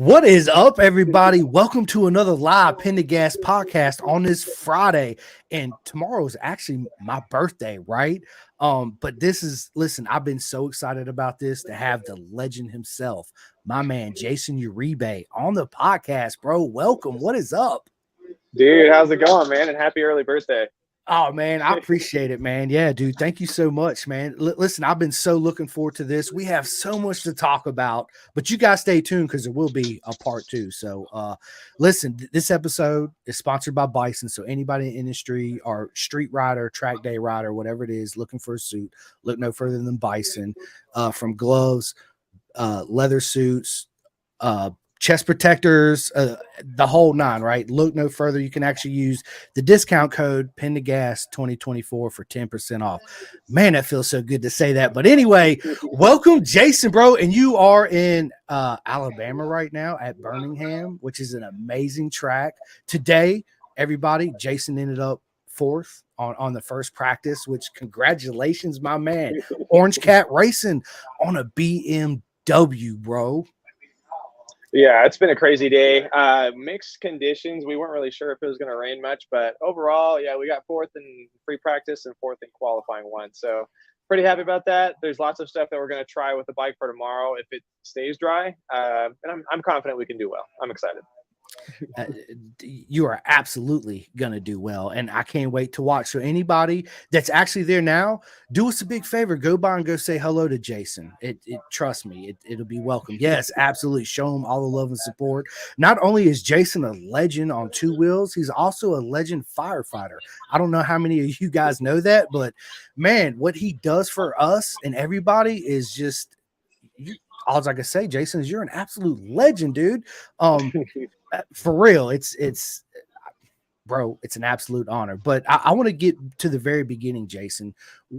What is up, everybody? Welcome to another live Pendergast podcast on this Friday. And tomorrow is actually my birthday, right? But listen, I've been so excited about this to have the legend himself, my man Jayson Uribe, on the podcast, bro. Welcome. What is up? Dude, how's it going, man? And happy early birthday. Oh man, I appreciate it, man. Yeah, dude, thank you so much, man. Listen, I've been so looking forward to this. We have so much to talk about, but you guys stay tuned because there will be a part two. So, listen, this episode is sponsored by Bison. So, anybody in the industry or street rider, track day rider, whatever it is, looking for a suit, look no further than Bison. From gloves, leather suits, chest protectors, the whole nine, right? Look no further. You can actually use the discount code Pendergast 2024 for 10% off. Man, that feels so good to say that. But anyway, welcome, Jayson, bro. And you are in Alabama right now at Birmingham, which is an amazing track. Today, everybody, Jayson ended up fourth on the first practice, which congratulations, my man. Orange Cat Racing on a BMW, bro. Yeah, it's been a crazy day. Mixed conditions. We weren't really sure if it was going to rain much, but overall, yeah, we got fourth in free practice and fourth in qualifying one. So pretty happy about that. There's lots of stuff that we're going to try with the bike for tomorrow if it stays dry. And I'm confident we can do well. I'm excited. uh, you are absolutely going to do well. And I can't wait to watch. So anybody that's actually there now, do us a big favor. Go by and go say hello to Jayson. Trust me, it'll be welcome. Yes, absolutely. Show him all the love and support. Not only is Jayson a legend on two wheels, he's also a legend firefighter. I don't know how many of you guys know that, but man, what he does for us and everybody is just all I can say, Jayson, is you're an absolute legend, dude. For real, it's bro, it's an absolute honor. But I want to get to the very beginning, Jayson.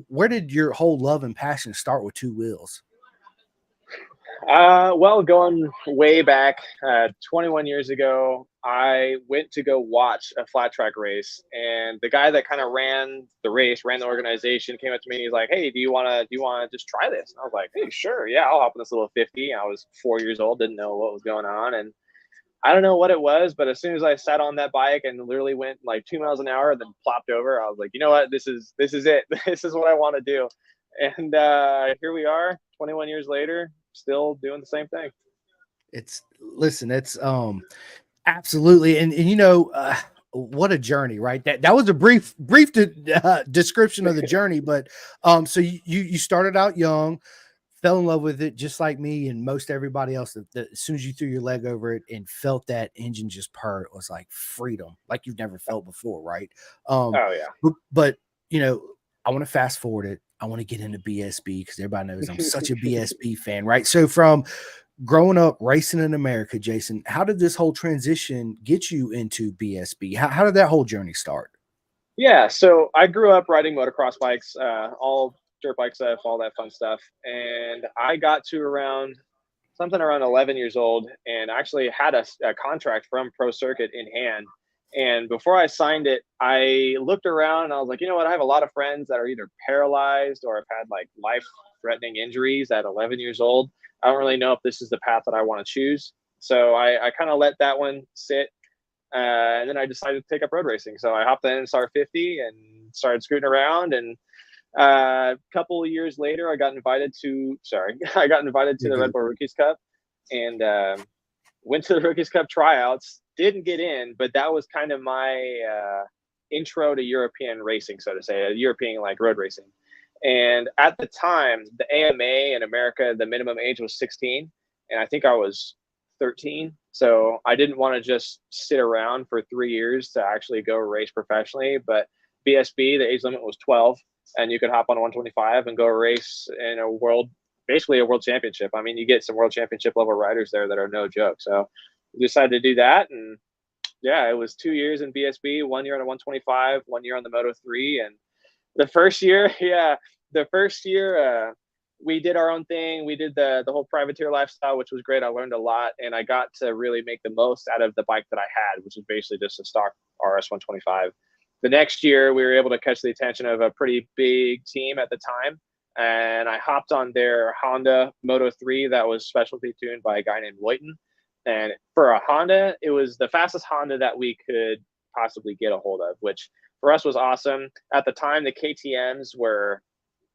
Where did your whole love and passion start with two wheels? Well, going way back, 21 years ago, I went to go watch a flat track race, and the guy that kind of ran the organization, came up to me and he's like, "Hey, do you wanna just try this?" And I was like, "Hey, sure, yeah, I'll hop on this little 50." I was 4 years old, didn't know what was going on, and I don't know what it was, but as soon as I sat on that bike and literally went like 2 miles an hour and then plopped over, I was like, you know what, this is it. This is what I want to do. And here we are, 21 years later, still doing the same thing. It's absolutely, and what a journey, right? That was a brief description of the journey, but so you started out young, fell in love with it just like me and most everybody else. That as soon as you threw your leg over it and felt that engine just purr, it was like freedom, like you've never felt before, right? Oh yeah. But I want to fast forward it. I want to get into BSB because everybody knows I'm such a BSB fan, right? So from growing up racing in America, Jayson, how did this whole transition get you into BSB? How did that whole journey start? Yeah, so I grew up riding motocross bikes, all dirt bike stuff, all that fun stuff. And I got to around 11 years old and actually had a contract from Pro Circuit in hand. And before I signed it, I looked around and I was like, you know what? I have a lot of friends that are either paralyzed or have had like life threatening injuries at 11 years old. I don't really know if this is the path that I want to choose. So I kind of let that one sit. And then I decided to take up road racing. So I hopped in SR50 and started scooting around. And a couple of years later, I got invited to the Red Bull Rookies Cup and went to the Rookies Cup tryouts. Didn't get in, but that was kind of my intro to European racing, so to say, European like road racing. And at the time, the AMA in America, the minimum age was 16, and I think I was 13. So I didn't want to just sit around for 3 years to actually go race professionally. But BSB, the age limit was 12, and you could hop on a 125 and go race in basically a world championship. I mean, you get some world championship level riders there that are no joke. So we decided to do that. And yeah, it was 2 years in BSB, 1 year on a 125, 1 year on the Moto 3. And the first year, we did our own thing. We did the whole privateer lifestyle, which was great. I learned a lot, and I got to really make the most out of the bike that I had, which was basically just a stock RS 125. The next year, we were able to catch the attention of a pretty big team at the time, and I hopped on their Honda Moto 3 that was specialty tuned by a guy named Leuten. And for a Honda, it was the fastest Honda that we could possibly get a hold of, which for us was awesome. At the time, the KTM's were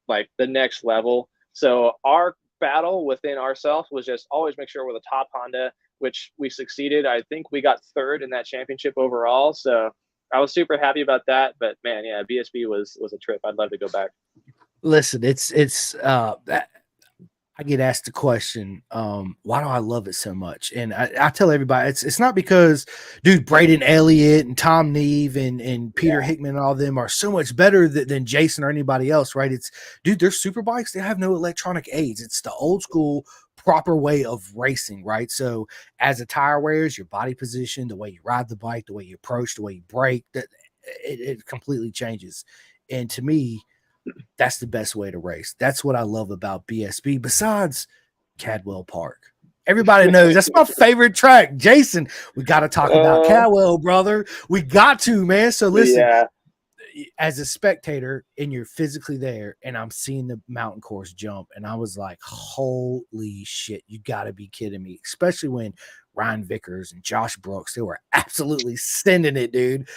like the next level. So our battle within ourselves was just always make sure we're the top Honda, which we succeeded. I think we got third in that championship overall. So I was super happy about that. But man, yeah, BSB was a trip. I'd love to go back. Listen, I get asked the question, why do I love it so much? And I tell everybody it's not because, dude, Braden Elliott and Tom Neve and Peter Hickman and all of them are so much better than Jayson or anybody else, right? It's, dude, they're super bikes. They have no electronic aids. It's the old school proper way of racing, right? So as a tire wears, your body position, the way you ride the bike, the way you approach, the way you brake, that it completely changes. And to me, that's the best way to race. That's what I love about BSB, besides Cadwell Park. Everybody knows that's my favorite track. Jayson, we got to talk about Cadwell, brother. We got to, man. So listen, as a spectator, and you're physically there, and I'm seeing the mountain course jump, and I was like, holy shit, you got to be kidding me. Especially when Ryan Vickers and Josh Brooks, they were absolutely sending it, dude.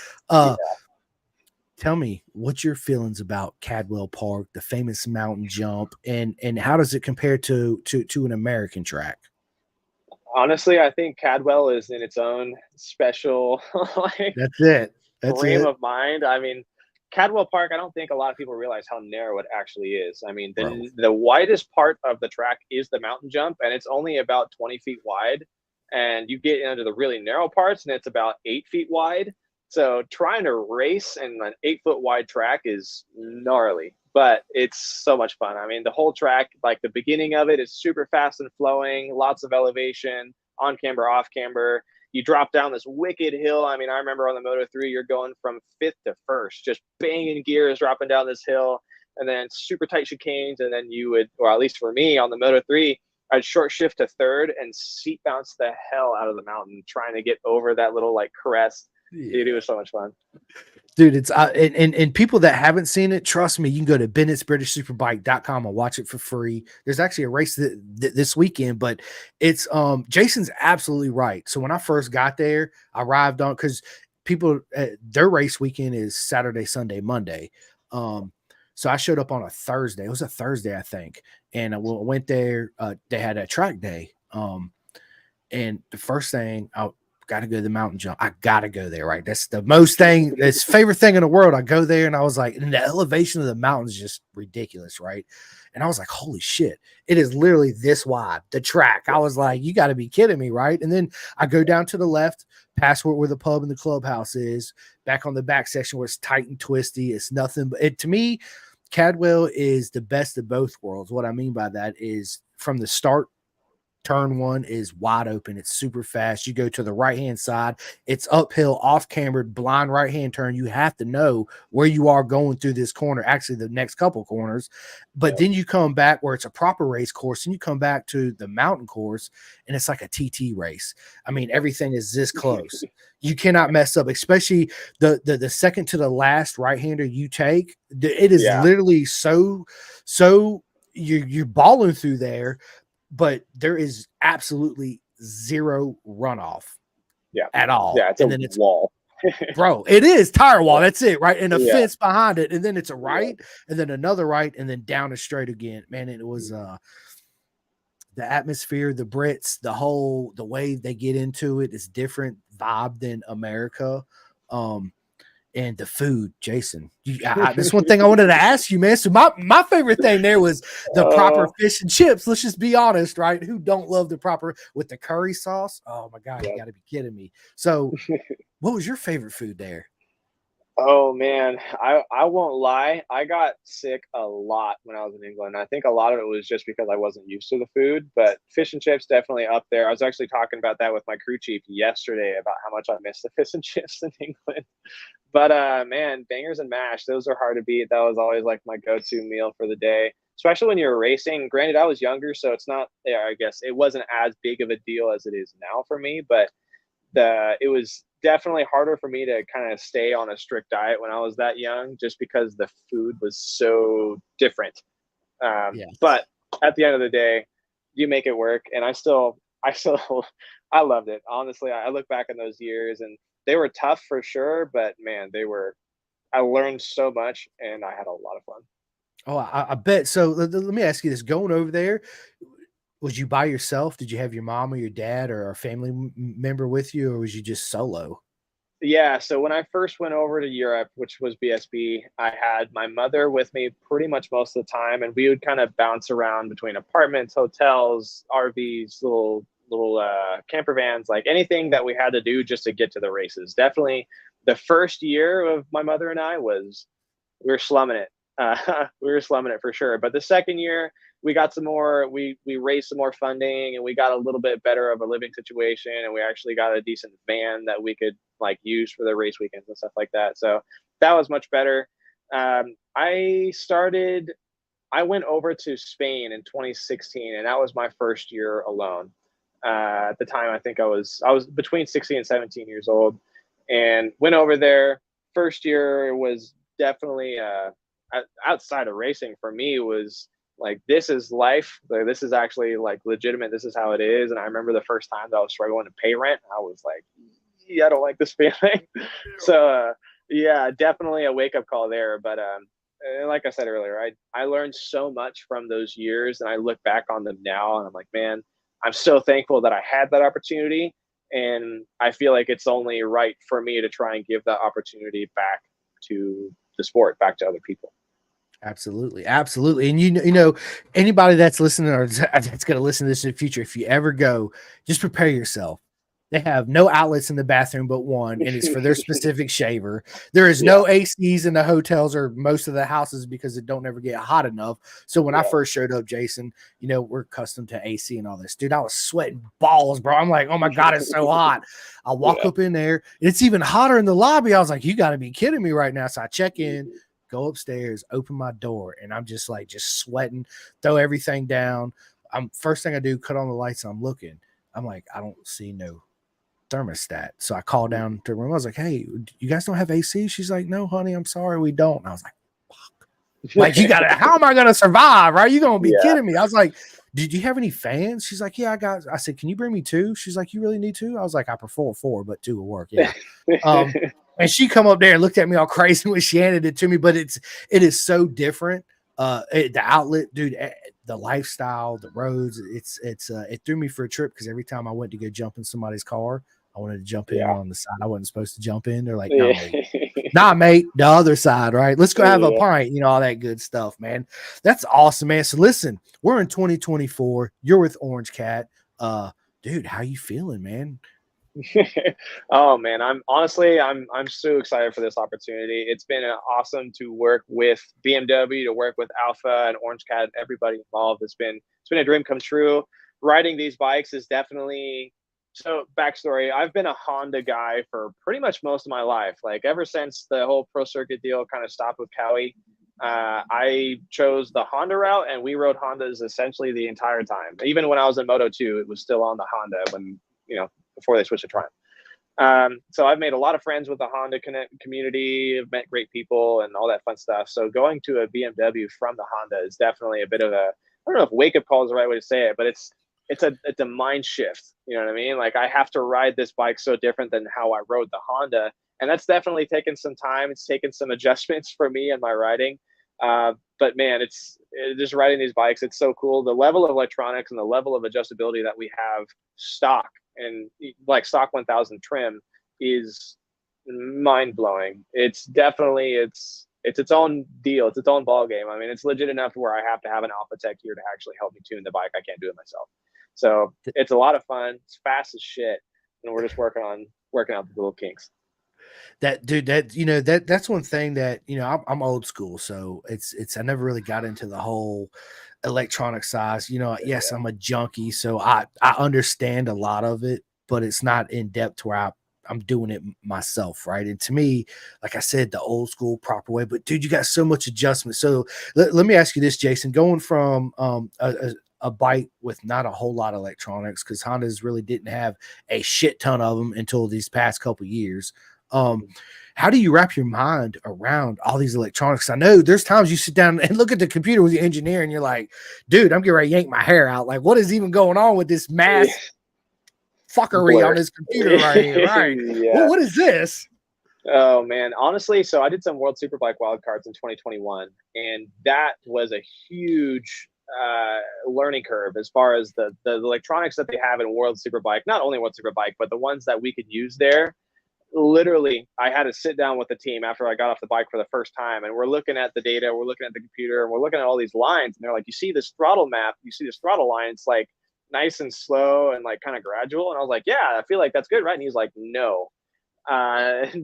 Tell me what's your feelings about Cadwell Park, the famous mountain jump, and how does it compare to an American track? Honestly, I think Cadwell is in its own special like That's it. That's frame it. of mind. I mean, Cadwell Park, I don't think a lot of people realize how narrow it actually is. I mean, Bro. the widest part of the track is the mountain jump, and it's only about 20 feet wide. And you get into the really narrow parts, and it's about 8 feet wide. So trying to race in an 8 foot wide track is gnarly, but it's so much fun. I mean, the whole track, like the beginning of it, is super fast and flowing, lots of elevation, on camber, off camber. You drop down this wicked hill. I mean, I remember on the Moto3, you're going from fifth to first, just banging gears, dropping down this hill, and then super tight chicanes. And then you would, or at least for me on the Moto3, I'd short shift to third and seat bounce the hell out of the mountain, trying to get over that little like crest. Dude, it was so much fun. Dude, it's and people that haven't seen it, trust me, you can go to Bennett'sBritishSuperbike.com and watch it for free. There's actually a race this weekend, but it's Jayson's absolutely right. So when I first got there, I arrived on, because people their race weekend is Saturday, Sunday, Monday. So I showed up on a Thursday. It was a Thursday, I think, and I went there. They had a track day. And the first thing, I got to go to the mountain jump. I got to go there, right? That's the most thing, it's favorite thing in the world. I go there and I was like, and the elevation of the mountain is just ridiculous, right? And I was like, holy shit, it is literally this wide, the track. I was like, you got to be kidding me, right? And then I go down to the left, past where the pub and the clubhouse is, back on the back section where it's tight and twisty. It's nothing but it, to me, Cadwell is the best of both worlds. What I mean by that is from the start, turn one is wide open. It's super fast. You go to the right-hand side. It's uphill, off-cambered, blind right-hand turn. You have to know where you are going through this corner, actually the next couple corners. But then you come back where it's a proper race course, and you come back to the mountain course, and it's like a TT race. I mean, everything is this close. You cannot mess up, especially the second to the last right-hander you take. It is literally so you're balling through there, but there is absolutely zero runoff at all. Yeah, it's and a then it's wall. bro, it is tire wall. That's it, right? And a fence behind it, and then it's a right, and then another right, and then down a straight again. Man, it was the atmosphere, the Brits, the way they get into it is different vibe than America. And the food, Jayson. That's one thing I wanted to ask you, man. So my favorite thing there was the proper fish and chips. Let's just be honest, right? Who don't love the proper with the curry sauce? Oh my god, you got to be kidding me. So, what was your favorite food there? Oh man, I won't lie. I got sick a lot when I was in England. I think a lot of it was just because I wasn't used to the food, but fish and chips definitely up there. I was actually talking about that with my crew chief yesterday about how much I miss the fish and chips in England. But man, bangers and mash, those are hard to beat. That was always like my go-to meal for the day, especially when you're racing. Granted, I was younger, so it's not, yeah, I guess it wasn't as big of a deal as it is now for me, but it was definitely harder for me to kind of stay on a strict diet when I was that young, just because the food was so different. But at the end of the day, you make it work. And I still I loved it. Honestly, I look back on those years and they were tough for sure, but man, I learned so much and I had a lot of fun. Oh, I bet. So let me ask you this: going over there, was you by yourself? Did you have your mom or your dad or a family member with you, or was you just solo? Yeah, so when I first went over to Europe, which was BSB, I had my mother with me pretty much most of the time, and we would kind of bounce around between apartments, hotels, RVs, little camper vans, like anything that we had to do just to get to the races. Definitely, the first year of my mother and I was we were slumming it. We were slumming it for sure. But the second year, we got some more. We raised some more funding, and we got a little bit better of a living situation, and we actually got a decent van that we could like use for the race weekends and stuff like that. So that was much better. I started. I went over to Spain in 2016, and that was my first year alone. At the time, I think I was between 16 and 17 years old, and went over there. First year was definitely outside of racing for me was like this is life. Like, this is actually like legitimate. This is how it is. And I remember the first time that I was struggling to pay rent, I was like, yeah, I don't like this feeling. So yeah, definitely a wake up call there. But like I said earlier, I learned so much from those years, and I look back on them now, and I'm like, man, I'm so thankful that I had that opportunity, and I feel like it's only right for me to try and give that opportunity back to the sport, back to other people. Absolutely, absolutely. And you know, anybody that's listening or that's going to listen to this in the future, if you ever go, just prepare yourself. They have no outlets in the bathroom but one, and it's for their specific shaver. There is Yeah, no ACs in the hotels or most of the houses because it don't ever get hot enough. So when I yeah, first showed up, Jason, you know, we're accustomed to AC and all this. Dude, I was sweating balls, bro. I'm like, oh my God, it's so hot. I walk yeah. up in there, it's even hotter in the lobby. I was like, you got to be kidding me right now. So I check in, go upstairs, open my door, and I'm just like just sweating, throw everything down. I'm first thing I do, cut on the lights, and I'm looking. I'm like, I don't see no thermostat. So I called down to the room. I was like, hey, you guys don't have AC? She's like, no, honey, I'm sorry, we don't. And I was like, like, you gotta, how am I gonna survive? Right? You gonna be Yeah. kidding me? I was like, did you have any fans? She's like, yeah, I got. I said, can you bring me two? She's like, you really need two? I was like, I prefer four, but two will work. Yeah. Um, and she come up there and looked at me all crazy when she handed it to me, but it is so different. The outlet, dude, the lifestyle, the roads, it threw me for a trip because every time I went to go jump in somebody's car, I wanted to jump in Yeah. on the side I wasn't supposed to jump in. They're like, nah, Yeah. mate. Nah, mate, the other side, right? Let's go have a Yeah. pint, you know, all that good stuff, man. That's awesome, man. So listen, we're in 2024. You're with Orange Cat. Dude, how you feeling, man? Oh man, I'm so excited for this opportunity. It's been awesome to work with BMW, to work with Alpha and Orange Cat, everybody involved. It's been a dream come true. Riding these bikes is definitely so backstory. I've been a Honda guy for pretty much most of my life. Like ever since the whole pro circuit deal kind of stopped with Cowie, I chose the Honda route, and we rode Hondas essentially the entire time. Even when I was in Moto 2, it was still on the Honda when before they switched to Triumph. So I've made a lot of friends with the Honda community. I've met great people and all that fun stuff. So going to a BMW from the Honda is definitely a bit of a, I don't know if wake up call is the right way to say it, but it's a mind shift. You know what I mean? Like I have to ride this bike so different than how I rode the Honda, and that's definitely taken some time. It's taken some adjustments for me and my riding. But man, just riding these bikes. It's so cool. The level of electronics and the level of adjustability that we have stock and like stock 1000 trim is mind blowing. It's definitely it's its own deal. It's its own ball game. I mean, it's legit enough where I have to have an alpha tech here to actually help me tune the bike. I can't do it myself. So it's a lot of fun. It's fast as shit, and we're just working out the little kinks. That dude, that you know, that's one thing that you know I'm old school, so it's I never really got into the whole electronic size. You know, yes, I'm a junkie, so I understand a lot of it, but it's not in depth where I'm doing it myself, right? And to me, like I said, the old school proper way. But dude, you got so much adjustment. So let me ask you this, Jason, going from a bike with not a whole lot of electronics, because Hondas really didn't have a shit ton of them until these past couple years. Um, how do you wrap your mind around all these electronics? I know there's times you sit down and look at the computer with your engineer and you're like, dude, I'm getting ready to yank my hair out. Like, what is even going on with this mass fuckery on Blur. this computer right here. Right. Well, Yeah. what is this? Oh man, honestly, so I did some World Superbike wildcards in 2021, and that was a huge learning curve as far as the electronics that they have in World Superbike. Not only World Superbike, but the ones that we could use there. Literally, I had to sit down with the team after I got off the bike for the first time, and we're looking at the data, we're looking at the computer, and we're looking at all these lines, and they're like, "You see this throttle map? You see this throttle line? It's like nice and slow and like kind of gradual." And I was like, "Yeah, I feel like that's good, right?" And he's like, "No."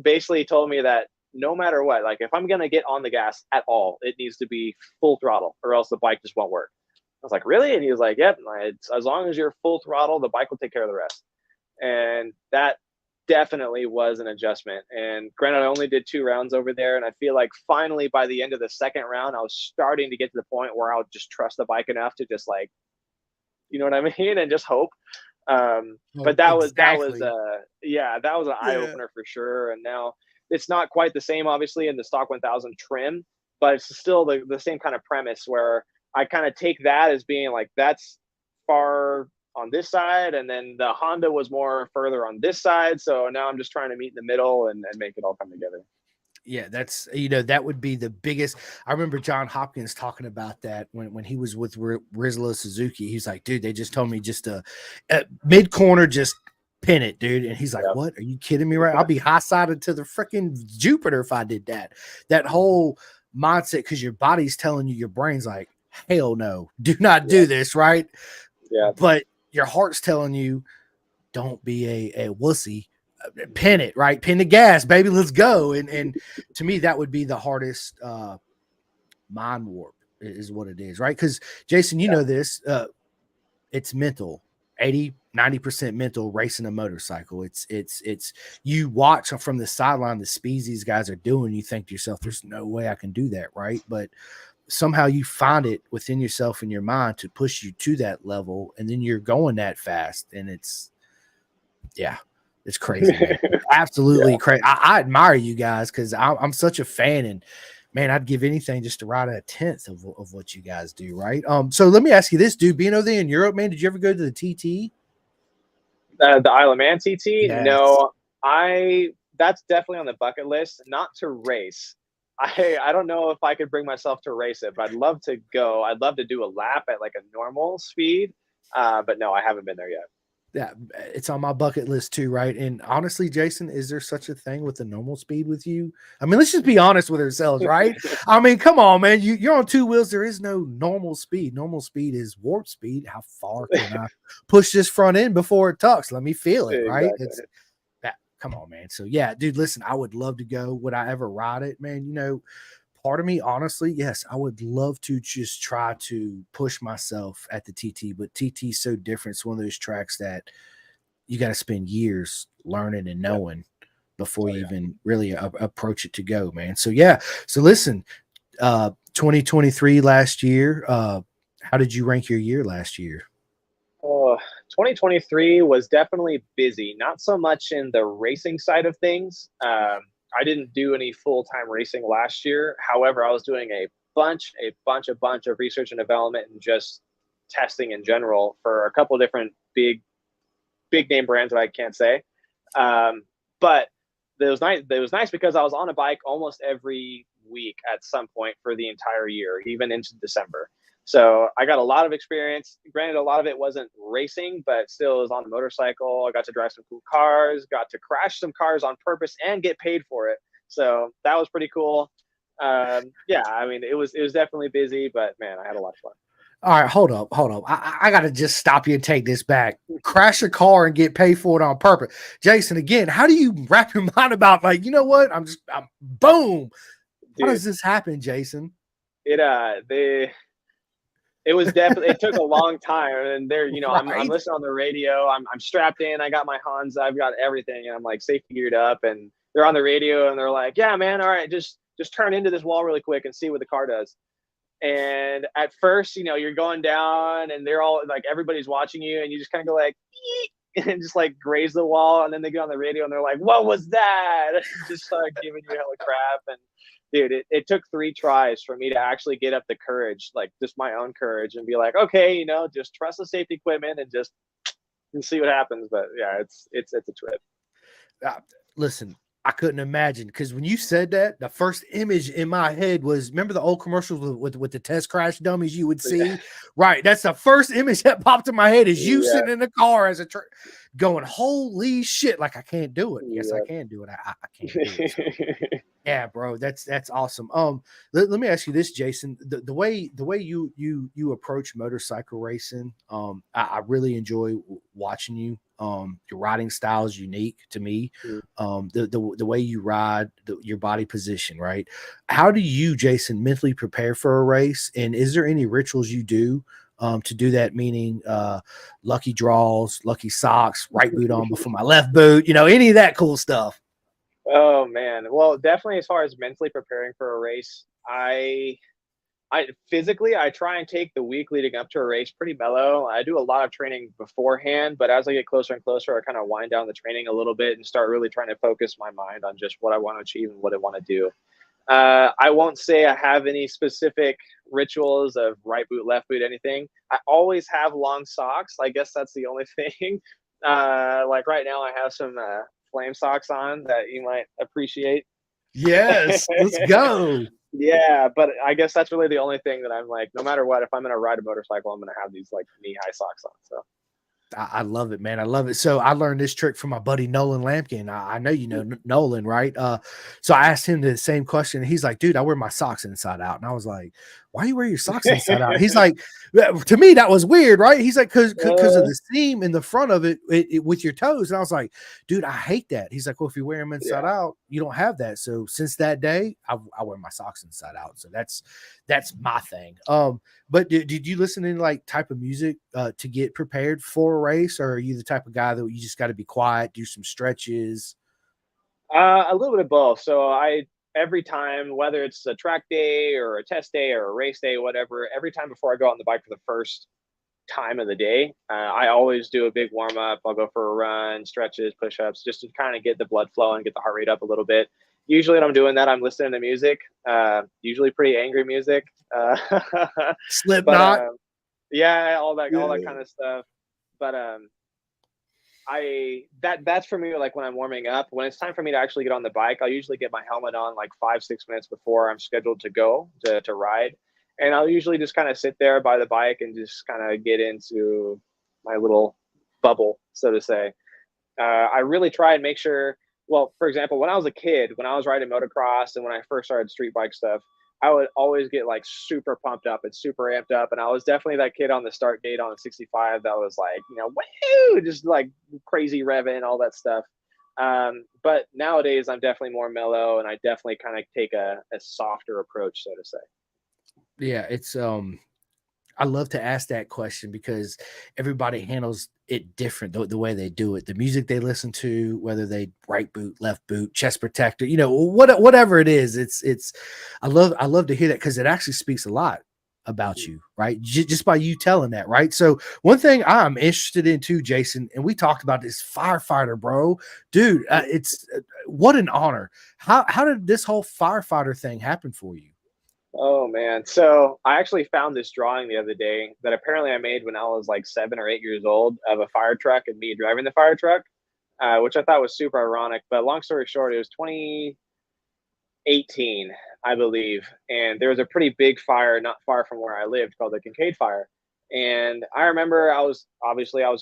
Basically told me that no matter what, like if I'm gonna get on the gas at all, it needs to be full throttle, or else the bike just won't work. I was like, "Really?" And he was like, "Yep, it's, as long as you're full throttle, the bike will take care of the rest." And that definitely was an adjustment. And granted, I only did 2 rounds over there, and I feel like finally by the end of the second round, I was starting to get to the point where I would just trust the bike enough to just like, you know what I mean, and just hope. Oh, But that was exactly. yeah, that was an eye Yeah. opener for sure. And now it's not quite the same, obviously, in the stock 1000 trim, but it's still the same kind of premise where I kind of take that as being like that's far on this side, and then the Honda was more further on this side. So now I'm just trying to meet in the middle and make it all come together. Yeah, that's that would be the biggest. I remember John Hopkins talking about that when he was with Rizla Suzuki. He's like, dude, they just told me just to at mid corner, just pin it, dude. And he's like, Yep. what? Are you kidding me? Right? I'll be high sided to the freaking Jupiter if I did that. That whole mindset, because your body's telling you, your brain's like, hell no, do not do Yep. this, right? Yep. But your heart's telling you, don't be a wussy, pin it, right? Pin the gas, baby. Let's go. And to me, that would be the hardest mind warp is what it is, right? Because Jason, you Yeah. know this, it's mental. 80-90% mental racing a motorcycle. It's you watch from the sideline the speeds these guys are doing, you think to yourself, there's no way I can do that, right? But somehow you find it within yourself and your mind to push you to that level, and then you're going that fast, and yeah, it's crazy, man. Yeah. Absolutely crazy. I admire you guys because I'm such a fan, and man, I'd give anything just to ride a tenth of what you guys do, right? So let me ask you this, dude. Being over there in Europe, man, did you ever go to the TT? The Isle of Man TT? Yes. No, I that's definitely on the bucket list. Not to race. I don't know if I could bring myself to race it, but I'd love to go. I'd love to do a lap at like a normal speed. But no, I haven't been there yet. Yeah, it's on my bucket list too, right? And honestly, Jason, is there such a thing with the normal speed with you? I mean, let's just be honest with ourselves, right? I mean, come on, man. You're on two wheels. There is no normal speed. Normal speed is warp speed. How far can I push this front end before it tucks? Let me feel it, right? Exactly. It's that. Come on, man. So yeah, dude, listen, I would love to go. Would I ever ride it, man? Part of me, honestly, yes, I would love to just try to push myself at the TT, but TT is so different. It's one of those tracks that you got to spend years learning and Yep. knowing before Oh you yeah. even really approach it to go, man. So yeah. So listen, 2023 last year, how did you rank your year last year? Oh, 2023 was definitely busy. Not so much in the racing side of things. I didn't do any full time racing last year. However, I was doing a bunch of research and development and just testing in general for a couple of different big name brands that I can't say. But it was nice. It was nice because I was on a bike almost every week at some point for the entire year, even into December. So I got a lot of experience. Granted, a lot of it wasn't racing, but still, it was on a motorcycle. I got to drive some cool cars, got to crash some cars on purpose, and get paid for it. So that was pretty cool. Yeah, I mean, it was definitely busy, but man, I had a lot of fun. All right, hold up, hold up. I got to just stop you and take this back. Crash a car and get paid for it on purpose. Jason, again, how do you wrap your mind about like, I'm boom. How does Dude, this happen, Jason? it they it was definitely it took a long time, and there, I'm Right? listening on the radio. I'm strapped in. I got my Hans. I've got everything, and I'm like safety geared up. And they're on the radio, and they're like, "Yeah, man, all right, just turn into this wall really quick and see what the car does." And at first, you're going down, and they're all like everybody's watching you, and you just kind of go like, "Eek," and just like graze the wall, and then they get on the radio, and they're like, "What was that?" Just start giving you hella crap. And dude, it took 3 tries for me to actually get up the courage, like just my own courage, and be like, okay, just trust the safety equipment and just and see what happens. But yeah, it's a trip. Uh, Listen, I couldn't imagine, because when you said that, the first image in my head was, remember the old commercials with the test crash dummies you would see? Right. That's the first image that popped in my head, is you Yeah, sitting in the car as a going, holy shit, like I can't do it. Yes, I yeah. can do it. I can't do it. So yeah, bro, that's awesome. Let me ask you this, Jayson. The way you approach motorcycle racing, I really enjoy watching you. Your riding style is unique to me. The way you ride, your body position, right? How do you, Jayson, mentally prepare for a race? And is there any rituals you do to do that? Meaning, lucky draws, lucky socks, right boot on before my left boot, any of that cool stuff. Oh man. Well, definitely as far as mentally preparing for a race, I physically I try and take the week leading up to a race pretty mellow. I do a lot of training beforehand, but as I get closer and closer, I kind of wind down the training a little bit and start really trying to focus my mind on just what I want to achieve and what I want to do. I won't say I have any specific rituals of right boot, left boot, anything. I always have long socks. I guess that's the only thing. Like right now, I have some flame socks on that you might appreciate. Yes, let's go. Yeah, but I guess that's really the only thing that I'm like, no matter what, if I'm gonna ride a motorcycle, I'm gonna have these like knee-high socks on. So I love it, man. I love it. So I learned this trick from my buddy Nolan Lampkin. I know you know Nolan, right? So I asked him the same question, and he's like, "Dude, I wear my socks inside out." And I was like, "Why do you wear your socks inside out?" He's like, "To me, that was weird, right?" He's like, "Because of the seam in the front of it, with your toes." And I was like, "Dude, I hate that." He's like, "Well, if you wear them inside yeah. out, you don't have that." So since that day, I wear my socks inside out. So that's my thing. But did you listen to any like type of music to get prepared for a race, or are you the type of guy that you just got to be quiet, do some stretches? A little bit of both. So every time, whether it's a track day or a test day or a race day, whatever, every time before I go on the bike for the first time of the day, I always do a big warm up. I'll go for a run, stretches, push ups, just to kind of get the blood flowing, get the heart rate up a little bit. Usually, when I'm doing that, I'm listening to music, usually pretty angry music. But Slipknot. yeah, all that Yeah. kind of stuff. But that's for me. Like when I'm warming up, when it's time for me to actually get on the bike, I'll usually get my helmet on like 5-6 minutes before I'm scheduled to go to ride, and I'll usually just kind of sit there by the bike and just kind of get into my little bubble, so to say. I really try and make sure. Well, for example, when I was a kid, when I was riding motocross and when I first started street bike stuff, I would always get like super pumped up and super amped up. And I was definitely that kid on the start gate on the 65 that was like, woo, just like crazy revving, all that stuff. But nowadays, I'm definitely more mellow and I definitely kind of take a softer approach, so to say. Yeah, it's I love to ask that question because everybody handles it different, the way they do it. The music they listen to, whether they right boot, left boot, chest protector, whatever it is, it's I love to hear that because it actually speaks a lot about you, right? Just by you telling that, right? So one thing I'm interested in too, Jayson, and we talked about this firefighter, bro, dude. It's what an honor. How did this whole firefighter thing happen for you? Oh man. So I actually found this drawing the other day that apparently I made when I was like 7 or 8 years old of a fire truck and me driving the fire truck, which I thought was super ironic. But long story short, it was 2018, I believe, and there was a pretty big fire not far from where I lived called the Kincaid Fire. And I remember I was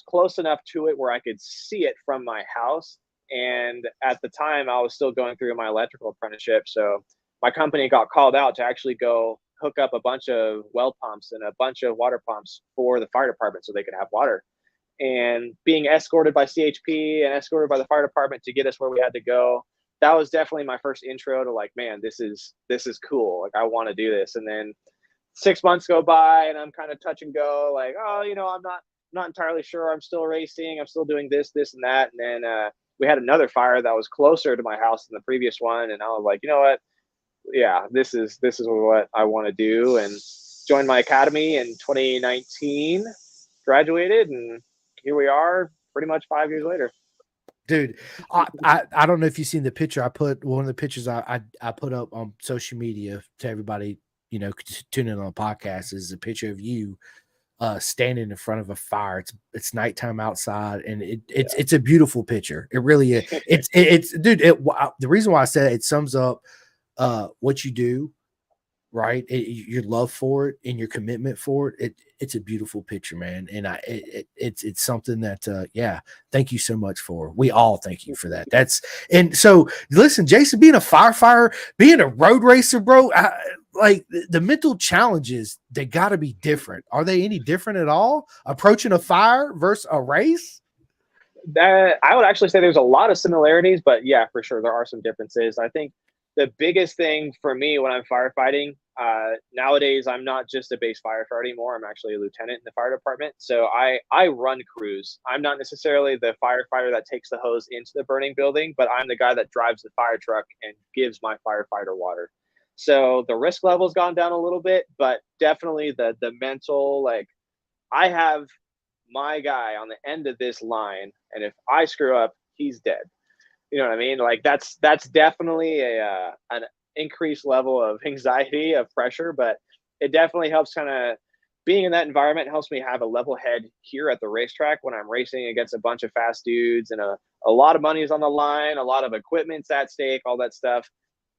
close enough to it where I could see it from my house. And at the time, I was still going through my electrical apprenticeship, so my company got called out to actually go hook up a bunch of well pumps and a bunch of water pumps for the fire department so they could have water. And being escorted by CHP and escorted by the fire department to get us where we had to go, that was definitely my first intro to like, man, this is cool. Like I want to do this. And then 6 months go by and I'm kind of touch and go, like, oh, I'm not entirely sure. I'm still racing. I'm still doing this, and that. And then we had another fire that was closer to my house than the previous one, and I was like, you know what? Yeah, this is what I want to do, and joined my academy in 2019, graduated, and here we are pretty much 5 years later. Dude, I don't know if you've seen the picture I put. One of the pictures I put up on social media to everybody, tuning in on the podcast is a picture of you standing in front of a fire. It's nighttime outside, and Yeah. it's a beautiful picture. It really is. It's dude. The reason why I said it sums up what you do, right? Your love for it and your commitment for it. It's a beautiful picture, man. And it's something that yeah, thank you so much for. We all thank you for that. And so listen, Jayson, being a firefighter, being a road racer, bro, like the mental challenges, they got to be different. Are they any different at all? Approaching a fire versus a race? That I would actually say there's a lot of similarities, but yeah, for sure there are some differences. I think the biggest thing for me when I'm firefighting nowadays, I'm not just a base firefighter anymore. I'm actually a lieutenant in the fire department, so I run crews. I'm not necessarily the firefighter that takes the hose into the burning building, but I'm the guy that drives the fire truck and gives my firefighter water. So the risk level's gone down a little bit, but definitely the mental, like, I have my guy on the end of this line, and if I screw up, he's dead. You know what I mean? Like that's definitely a an increased level of anxiety, of pressure, but it definitely helps. Kind of being in that environment helps me have a level head here at the racetrack when I'm racing against a bunch of fast dudes, and a lot of money is on the line, a lot of equipment's at stake, all that stuff.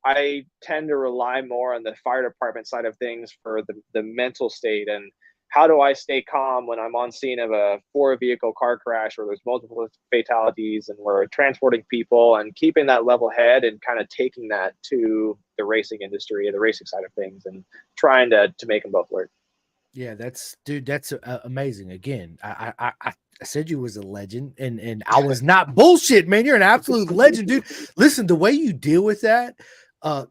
I tend to rely more on the fire department side of things for the mental state, and how do I stay calm when I'm on scene of a four vehicle car crash where there's multiple fatalities and we're transporting people, and keeping that level head and kind of taking that to the racing industry, the racing side of things, and trying to make them both work. Yeah, that's dude. That's amazing. Again, I said you was a legend, and I was not bullshit, man. You're an absolute legend, dude. Listen, the way you deal with that,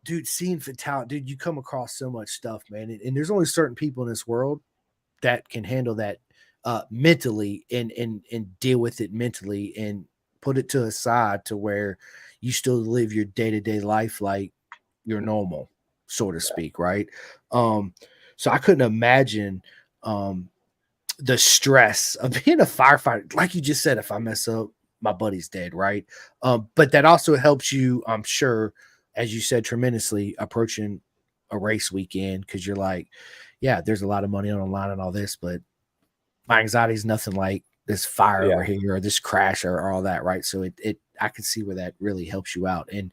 dude, seeing fatality, dude, you come across so much stuff, man. And there's only certain people in this world that can handle that mentally and deal with it mentally and put it to a side to where you still live your day-to-day life like you're normal, so to Yeah. speak, right? Um, so I couldn't imagine um the stress of being a firefighter. Like you just said, if I mess up, my buddy's dead, right? But that also helps you, I'm sure, as you said, tremendously approaching a race weekend because you're like, yeah, there's a lot of money on the line and all this, but my anxiety is nothing like this fire over Yeah. here or this crash or all that, right? So it I can see where that really helps you out, and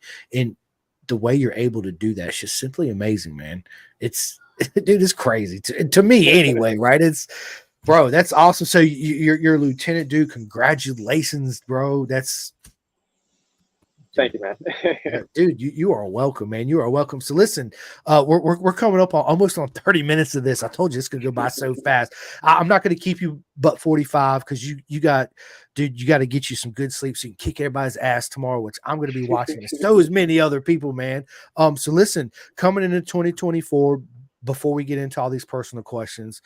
the way you're able to do that is just simply amazing, man. It's dude, it's crazy to me anyway, right? It's bro, that's awesome. So you're a lieutenant, dude. Congratulations, bro. That's Thank dude. you, man. Yeah, dude, you are welcome, man. You are welcome. So listen, we're coming up on almost on 30 minutes of this. I told you it's gonna go by so fast. I'm not gonna keep you but 45 because you got, dude, you got to get you some good sleep so you can kick everybody's ass tomorrow, which I'm gonna be watching. And so is many other people, man. So listen, coming into 2024, before we get into all these personal questions,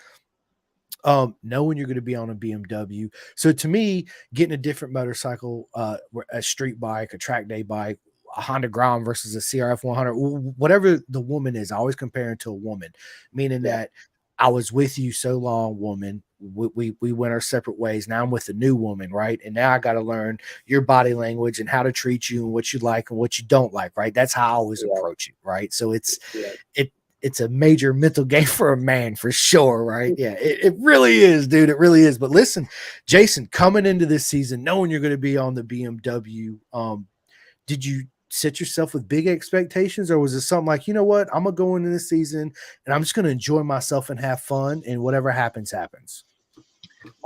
knowing you're going to be on a BMW. So to me, getting a different motorcycle, a street bike, a track day bike, a Honda Ground versus a CRF 100, whatever the woman is, I always compare it to a woman, meaning Yeah. that I was with you so long, woman. We went our separate ways. Now I'm with a new woman, right? And now I got to learn your body language and how to treat you and what you like and what you don't like, right? That's how I always Yeah. approach it, right? So Yeah. it it's a major mental game for a man for sure, right? Yeah, it really is, dude. It really is. But listen, Jayson, coming into this season, knowing you're going to be on the BMW, did you set yourself with big expectations, or was it something like, you know what, I'm gonna go into this season and I'm just gonna enjoy myself and have fun, and whatever happens, happens?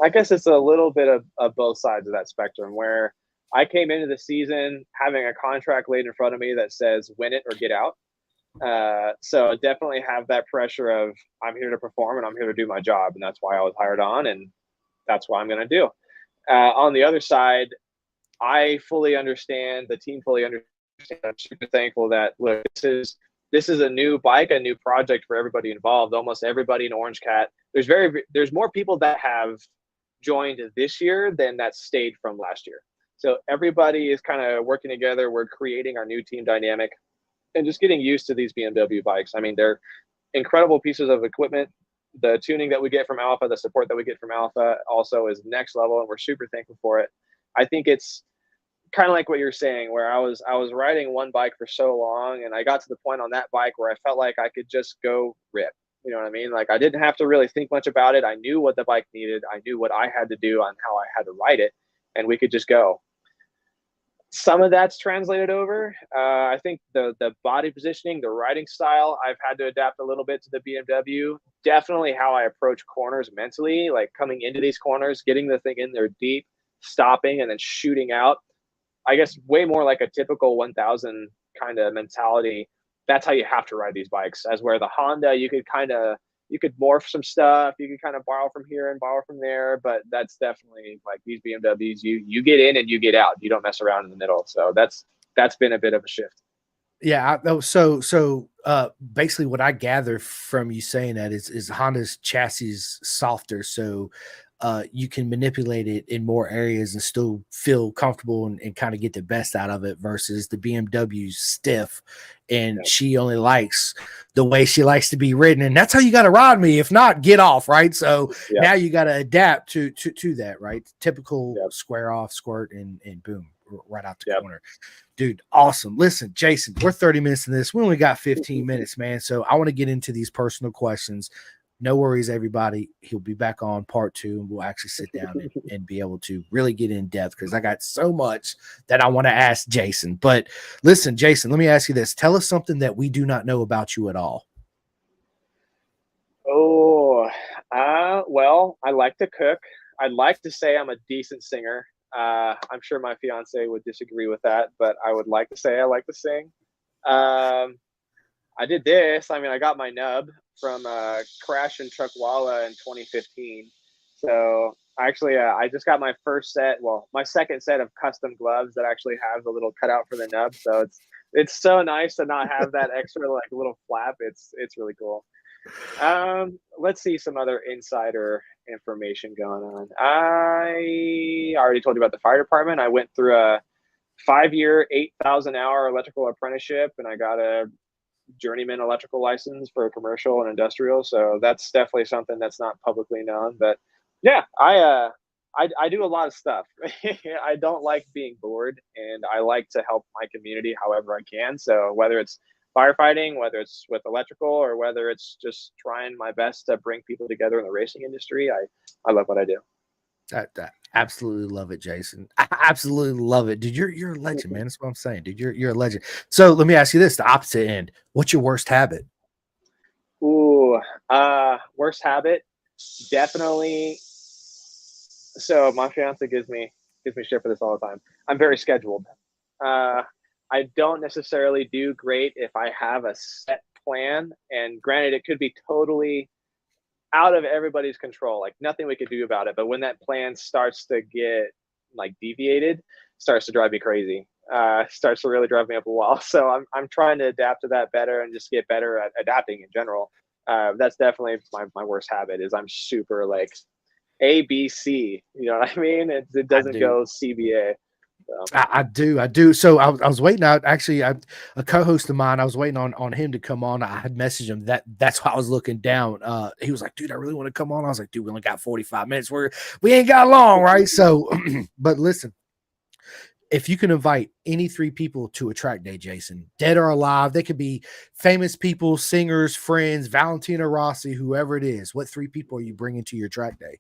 I guess it's a little bit of both sides of that spectrum, where I came into the season having a contract laid in front of me that says win it or get out. So I definitely have that pressure of I'm here to perform and I'm here to do my job, and that's why I was hired on, and that's what I'm going to do. On the other side, I fully understand. The team fully understands. I'm super thankful that look, this is a new bike, a new project for everybody involved. Almost everybody in Orange Cat. There's more people that have joined this year than that stayed from last year. So everybody is kind of working together. We're creating our new team dynamic and just getting used to these BMW bikes. I mean, they're incredible pieces of equipment. The tuning that we get from Alpha, the support that we get from Alpha also is next level, and we're super thankful for it. I think it's kind of like what you're saying, where I was riding one bike for so long, and I got to the point on that bike where I felt like I could just go rip. You know what I mean? Like, I didn't have to really think much about it. I knew what the bike needed. I knew what I had to do on how I had to ride it, and we could just go. Some of that's translated over. I think the body positioning, the riding style, I've had to adapt a little bit to the BMW. Definitely how I approach corners mentally, like coming into these corners, getting the thing in there deep, stopping, and then shooting out. I guess way more like a typical 1000 kind of mentality. That's how you have to ride these bikes. As where the Honda, you could morph some stuff. You could kind of borrow from here and borrow from there, but that's definitely like these BMWs. You get in and you get out. You don't mess around in the middle. So that's been a bit of a shift. Yeah. Basically, what I gather from you saying that is Honda's chassis is softer, so you can manipulate it in more areas and still feel comfortable and kind of get the best out of it versus the BMW's stiff, and she only likes the way she likes to be ridden, and that's how you got to ride me. If not, get off, right? So now you got to adapt to that, right? Typical square off, squirt, and boom, right out the corner. Dude, awesome. Listen, Jayson, we're 30 minutes in this. We only got 15 minutes, man. So I want to get into these personal questions. No worries, everybody. He'll be back on part 2, and we'll actually sit down and be able to really get in depth because I got so much that I want to ask Jayson. But listen, Jayson, let me ask you this. Tell us something that we do not know about you at all. Oh, well, I like to cook. I'd like to say I'm a decent singer. I'm sure my fiance would disagree with that, but I would like to say I like to sing. I did this. I mean, I got my nub from Crash and Truckwalla in 2015. So actually, I just got my my second set of custom gloves that actually have a little cutout for the nub. So it's so nice to not have that extra like little flap. It's really cool. Let's see some other insider information going on. I already told you about the fire department. I went through a 5-year, 8,000-hour electrical apprenticeship, and I got a journeyman electrical license for commercial and industrial. So that's definitely something that's not publicly known. But yeah, I do a lot of stuff. I don't like being bored, and I like to help my community however I can. So whether it's firefighting, whether it's with electrical, or whether it's just trying my best to bring people together in the racing industry, I love what I do. I absolutely love it, Jayson. I absolutely love it, dude. You're a legend, man. That's what I'm saying, dude. You're a legend. So let me ask you this: the opposite end. What's your worst habit? Ooh, worst habit, definitely. So my fiance gives me shit for this all the time. I'm very scheduled. I don't necessarily do great if I have a set plan. And granted, it could be totally out of everybody's control, like nothing we could do about it. But when that plan starts to get like deviated, starts to drive me crazy. Starts to really drive me up a wall. So I'm trying to adapt to that better and just get better at adapting in general. That's definitely my worst habit. Is I'm super like ABC. You know what I mean? It doesn't go CBA. So. I do. So I was waiting out. Actually, a co-host of mine, I was waiting on him to come on. I had messaged him that's why I was looking down. He was like, dude, I really want to come on. I was like, dude, we only got 45 minutes. We ain't got long, right? So, but listen, if you can invite any 3 people to a track day, Jayson, dead or alive, they could be famous people, singers, friends, Valentino Rossi, whoever it is. What 3 people are you bringing to your track day?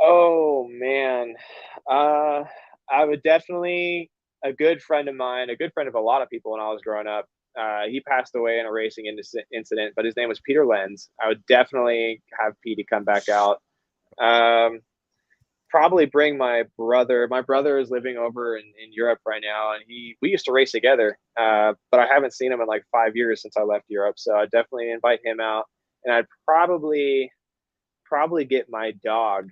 Oh man. I would definitely, a good friend of mine, a good friend of a lot of people when I was growing up. He passed away in a racing incident, but his name was Peter Lenz. I would definitely have Petey come back out. Probably bring my brother. My brother is living over in Europe right now, and we used to race together, but I haven't seen him in like 5 years since I left Europe. So I'd definitely invite him out, and I'd probably get my dog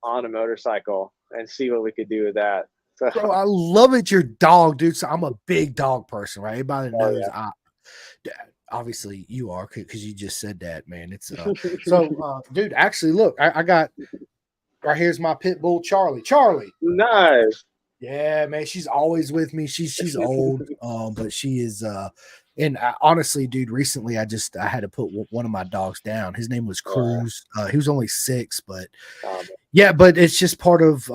on a motorcycle and see what we could do with that. So, Bro, I love it. Your dog, dude. So I'm a big dog person, right? Everybody knows obviously you are because you just said that, man. It's so dude, actually look, I got right here's my pit bull Charlie. Charlie. Nice. Yeah, man, she's always with me. She's old, but she is and honestly, dude, recently I had to put one of my dogs down. His name was Cruz. He was only 6, but yeah, but it's just part of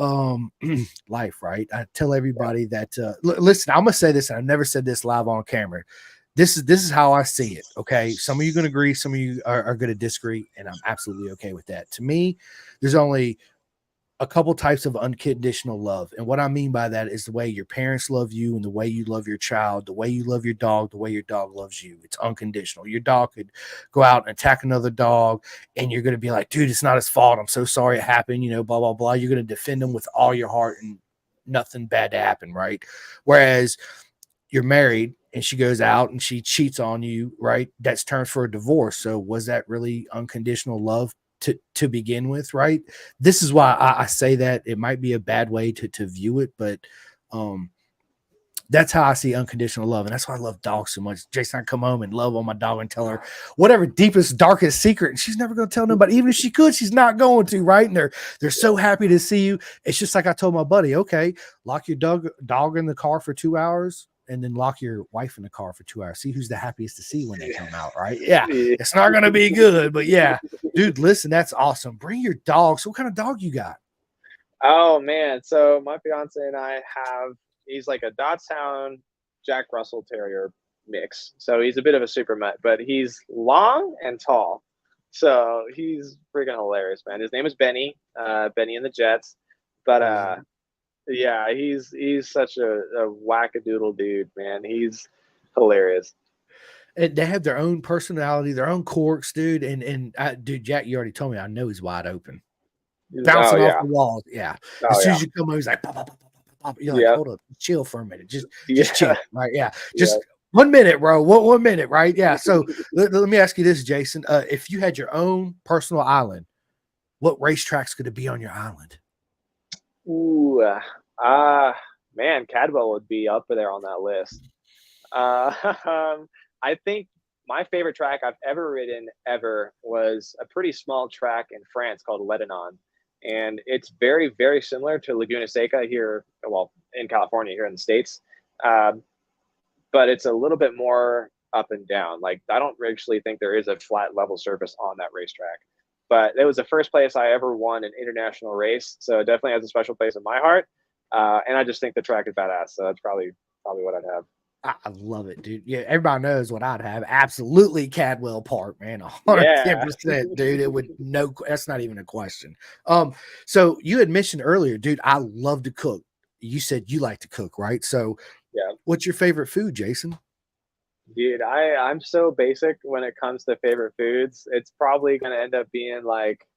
life, right? I tell everybody that listen, I'm gonna say this, and I've never said this live on camera. this is how I see it. Okay. Some of you are going to agree, some of you are going to disagree, and I'm absolutely okay with that. To me, there's only a couple types of unconditional love. And what I mean by that is the way your parents love you and the way you love your child, the way you love your dog, the way your dog loves you. It's unconditional. Your dog could go out and attack another dog, and you're going to be like, dude, it's not his fault. I'm so sorry it happened, blah, blah, blah. You're going to defend them with all your heart and nothing bad to happen, right? Whereas you're married and she goes out and she cheats on you, right? That's terms for a divorce. So was that really unconditional love to begin with, right? This is why I say that it might be a bad way to view it, but that's how I see unconditional love. And that's why I love dogs so much. Jason, I come home and love on my dog and tell her whatever deepest, darkest secret. And she's never going to tell nobody. Even if she could, she's not going to, right? And they're so happy to see you. It's just like I told my buddy, okay, lock your dog in the car for 2 hours and then lock your wife in the car for 2 hours. See who's the happiest to see when they come out, right? Yeah. It's not going to be good, but yeah. Dude, listen, that's awesome. Bring your dog. So what kind of dog you got? Oh man, so my fiance and I he's like a Dachshund Jack Russell Terrier mix. So he's a bit of a super mutt, but he's long and tall. So he's freaking hilarious, man. His name is Benny, Benny and the Jets. But yeah, he's such a wackadoodle dude, man. He's hilarious. And they have their own personality, their own quirks, dude. And dude, Jack, you already told me I know he's wide open. Bouncing Oh off yeah. the walls. Yeah. Oh As soon yeah. as you come over, he's like, pop, pop, pop, pop, pop. You're like, Yeah. hold up, chill for a minute. Just Yeah. chill. Right. Yeah. Just Yeah. 1 minute, bro. 1 minute. Right. Yeah. So let me ask you this, Jason. If you had your own personal island, what racetracks could it be on your island? Ooh, man, Cadwell would be up there on that list. Uh, I think my favorite track I've ever ridden ever was a pretty small track in France called Lebanon. And it's very, very similar to Laguna Seca here, well, in California, here in the States. Um, but it's a little bit more up and down. Like, I don't actually think there is a flat level surface on that racetrack. But it was the first place I ever won an international race. So it definitely has a special place in my heart. And I just think the track is badass. So that's probably what I'd have. I love it, dude. Yeah, everybody knows what I'd have. Absolutely, Cadwell Park, man. Yeah. 110%, dude. It would that's not even a question. So you had mentioned earlier, dude, I love to cook. You said you like to cook, right? So Yeah. what's your favorite food, Jason? Dude, I'm so basic when it comes to favorite foods. It's probably gonna end up being like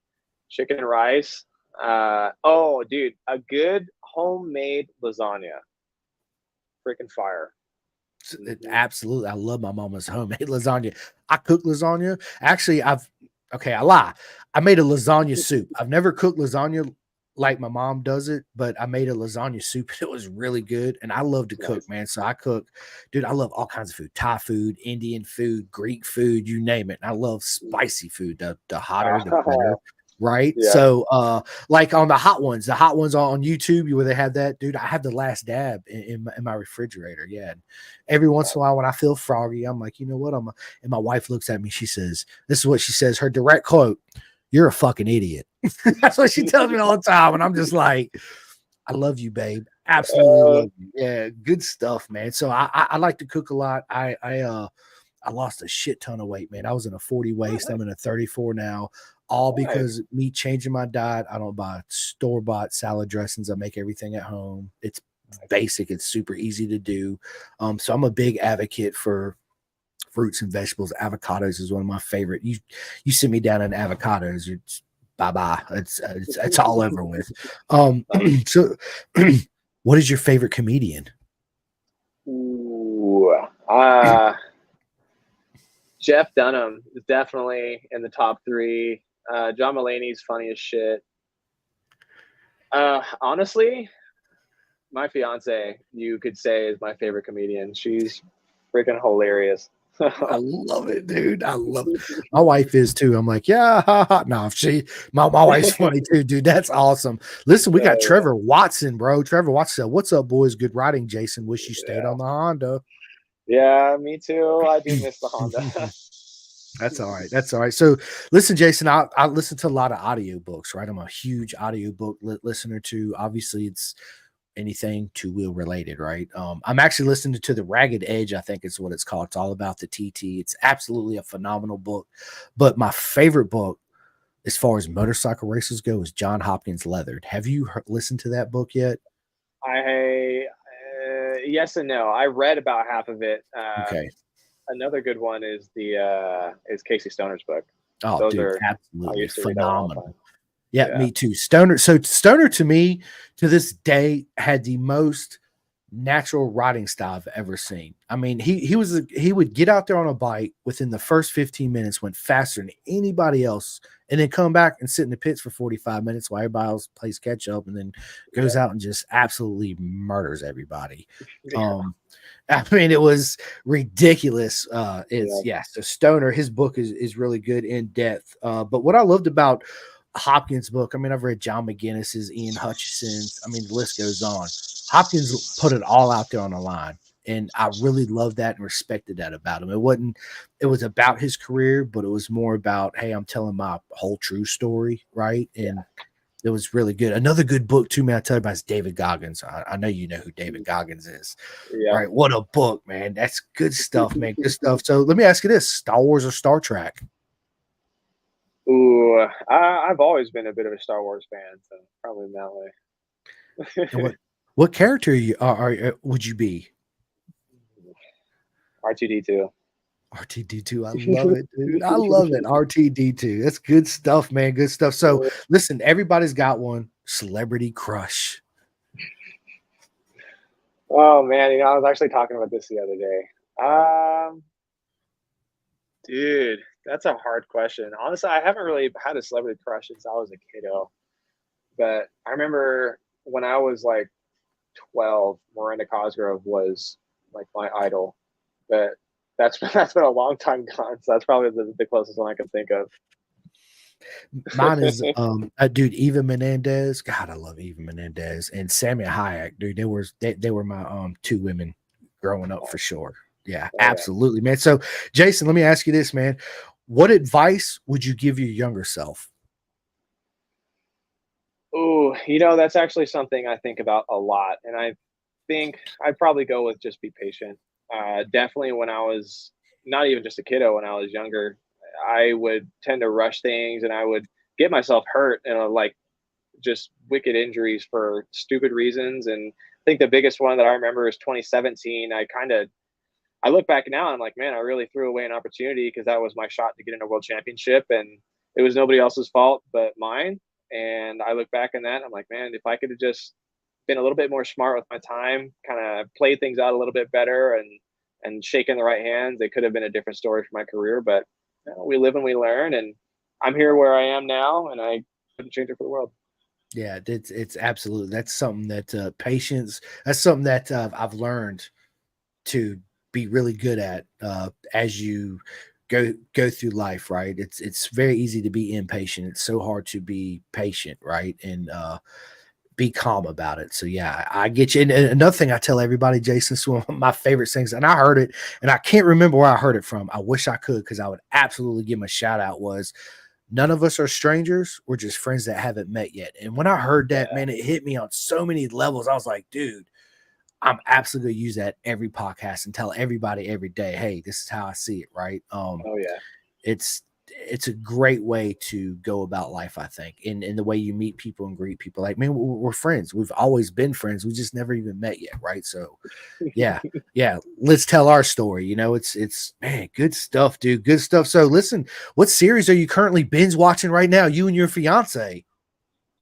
chicken and rice. Oh, dude, a good homemade lasagna, freaking fire. Absolutely. I love my mama's homemade lasagna. I cook lasagna. Actually, I lie. I made a lasagna soup. I've never cooked lasagna like my mom does it, but I made a lasagna soup. It was really good. And I love to cook, Nice. man. So I cook, dude. I love all kinds of food, Thai food, Indian food, Greek food, you name it. And I love spicy food. The hotter, the better. Right. Yeah. So like on the hot ones on YouTube where they have that, dude, I have the last dab in my refrigerator. Yeah. And every once in a while when I feel froggy, I'm like, you know what? And my wife looks at me, she says, this is what she says, her direct quote, "You're a fucking idiot." That's what she tells me all the time. And I'm just like, I love you, babe. Absolutely love you. Yeah, good stuff, man. So I like to cook a lot. I lost a shit ton of weight, man. I was in a 40 waist. I'm in a 34 now, all because me changing my diet. I don't buy store-bought salad dressings. I make everything at home. It's basic. It's super easy to do. So I'm a big advocate for fruits and vegetables. Avocados is one of my favorite. You sit me down in avocados, it's bye-bye. It's all over with. So what is your favorite comedian? Ooh, Jeff Dunham is definitely in the top 3. John Mulaney's funny as shit. Honestly, my fiance, you could say, is my favorite comedian. She's freaking hilarious. I love it, dude. I love it. My wife is too. I'm like, yeah, ha, ha. No, my wife's funny too, dude. That's awesome. Listen, we got Trevor Watson, bro. Trevor Watson. What's up, boys? Good riding, Jason. Wish you stayed on the Honda. Yeah, me too. I do miss the Honda. That's all right. That's all right. So listen, Jason, I listen to a lot of audiobooks, right? I'm a huge audiobook listener too. Obviously, it's anything two wheel related, right? I'm actually listening to the Ragged Edge, I think is what it's called. It's all about the TT. It's absolutely a phenomenal book. But my favorite book, as far as motorcycle races go, is John Hopkins Leathered. Have you listened to that book yet? Yes and no. I read about half of it. Okay. Another good one is Casey Stoner's book. Oh, Those dude, are I absolutely used to read that one all the phenomenal. time. Yeah, Yeah. me too. Stoner. So Stoner to me, to this day, had the most natural riding style I've ever seen. I mean, he would get out there on a bike within the first 15 minutes, went faster than anybody else, and then come back and sit in the pits for 45 minutes while everybody else plays catch up, and then goes Yeah. out and just absolutely murders everybody. Yeah. Um, I mean, it was ridiculous. Yeah. So Stoner, his book is really good in depth. But what I loved about Hopkins' book, I mean, I've read John McGinnis's, Ian Hutchinson's. I mean, the list goes on. Hopkins put it all out there on the line, and I really loved that and respected that about him. It was about his career, but it was more about, hey, I'm telling my whole true story, right? And it was really good. Another good book too, man. I tell you about is David Goggins. I know you know who David Goggins is, Yeah. right? What a book, man. That's good stuff, man. Good stuff. So let me ask you this: Star Wars or Star Trek? Ooh, I've always been a bit of a Star Wars fan, so probably in that And way. what character would you be? R2D2. RTD2. I love it, dude. I love it. RTD2. That's good stuff, man. Good stuff. So listen, everybody's got one. Celebrity crush. Oh man, I was actually talking about this the other day. Dude, that's a hard question. Honestly, I haven't really had a celebrity crush since I was a kiddo. But I remember when I was like 12, Miranda Cosgrove was like my idol. But that's been a long time gone, so that's probably the closest one I can think of. Mine is dude, Eva Menendez. God, I love Eva Menendez and Sammy Hayek, dude. They were my two women growing up for sure. Yeah, Oh yeah. absolutely, man. So Jason, let me ask you this, man. What advice would you give your younger self? Oh, that's actually something I think about a lot, and I think I'd probably go with just be patient. Definitely when I was not even just a kiddo, when I was younger, I would tend to rush things and I would get myself hurt and like just wicked injuries for stupid reasons. And I think the biggest one that I remember is 2017. I look back now and I'm like, man, I really threw away an opportunity because that was my shot to get in a world championship, and it was nobody else's fault but mine. And I look back on that, and I'm like, man, if I could have just been a little bit more smart with my time, kind of played things out a little bit better, and shaken the right hands, it could have been a different story for my career. But we live and we learn, and I'm here where I am now, and I couldn't change it for the world. Yeah, it's absolutely that's something that patience. That's something that I've learned to be really good at as you go through life, right? It's very easy to be impatient. It's so hard to be patient, right? And be calm about it. So yeah, I get you. And another thing I tell everybody, Jason, it's one of my favorite things, and I heard it, and I can't remember where I heard it from. I wish I could, because I would absolutely give him a shout out. Was none of us are strangers. We're just friends that haven't met yet. And when I heard that, Yeah. man, it hit me on so many levels. I was like, dude, I'm absolutely gonna use that every podcast and tell everybody every day, hey, this is how I see it, right? Oh yeah. It's a great way to go about life, I think, in the way you meet people and greet people. Like, man, we're friends. We've always been friends. We just never even met yet, right? So, yeah, yeah. Let's tell our story. It's man, good stuff, dude. Good stuff. So, listen, what series are you currently binge watching right now? You and your fiance?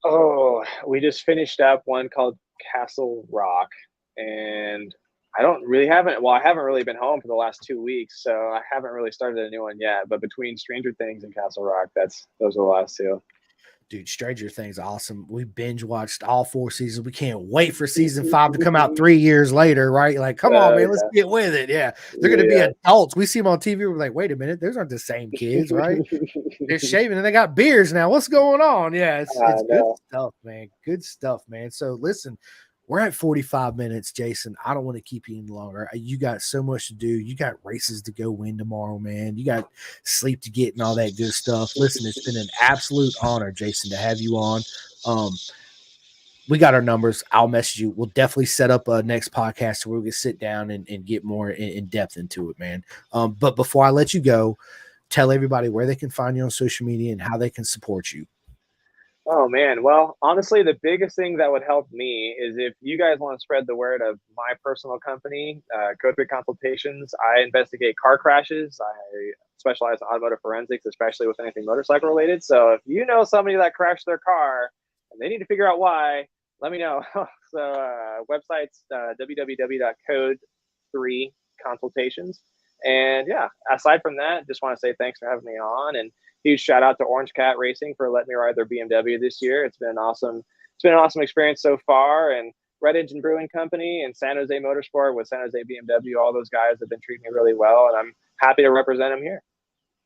Oh, we just finished up one called Castle Rock, and I haven't really been home for the last 2 weeks, so I haven't really started a new one yet. But between Stranger Things and Castle Rock, those are the last two. Dude, Stranger Things awesome. We binge watched all 4 seasons. We can't wait for season 5 to come out 3 years later, right? Like, come on, man, let's Yeah, get with it. Yeah, they're gonna be yeah, adults. We see them on TV. We're like, wait a minute, those aren't the same kids, right? They're shaving and they got beards now. What's going on? Yeah, it's good no, stuff, man. Good stuff, man. So listen, we're at 45 minutes, Jason. I don't want to keep you any longer. You got so much to do. You got races to go win tomorrow, man. You got sleep to get and all that good stuff. Listen, it's been an absolute honor, Jason, to have you on. Um, we got our numbers. I'll message you. We'll definitely set up a next podcast where we can sit down and get more in depth into it, man. But before I let you go, tell everybody where they can find you on social media and how they can support you. Oh man, well, honestly, the biggest thing that would help me is if you guys want to spread the word of my personal company, Code Quick Consultations. I investigate car crashes. I specialize in automotive forensics, especially with anything motorcycle related. So if you know somebody that crashed their car and they need to figure out why, let me know. So website's www.code3consultations. And yeah, aside from that, just want to say thanks for having me on, and huge shout out to Orange Cat Racing for letting me ride their BMW this year. It's been an awesome experience so far. And Red Engine Brewing Company and San Jose Motorsport with San Jose BMW, all those guys have been treating me really well, and I'm happy to represent them here.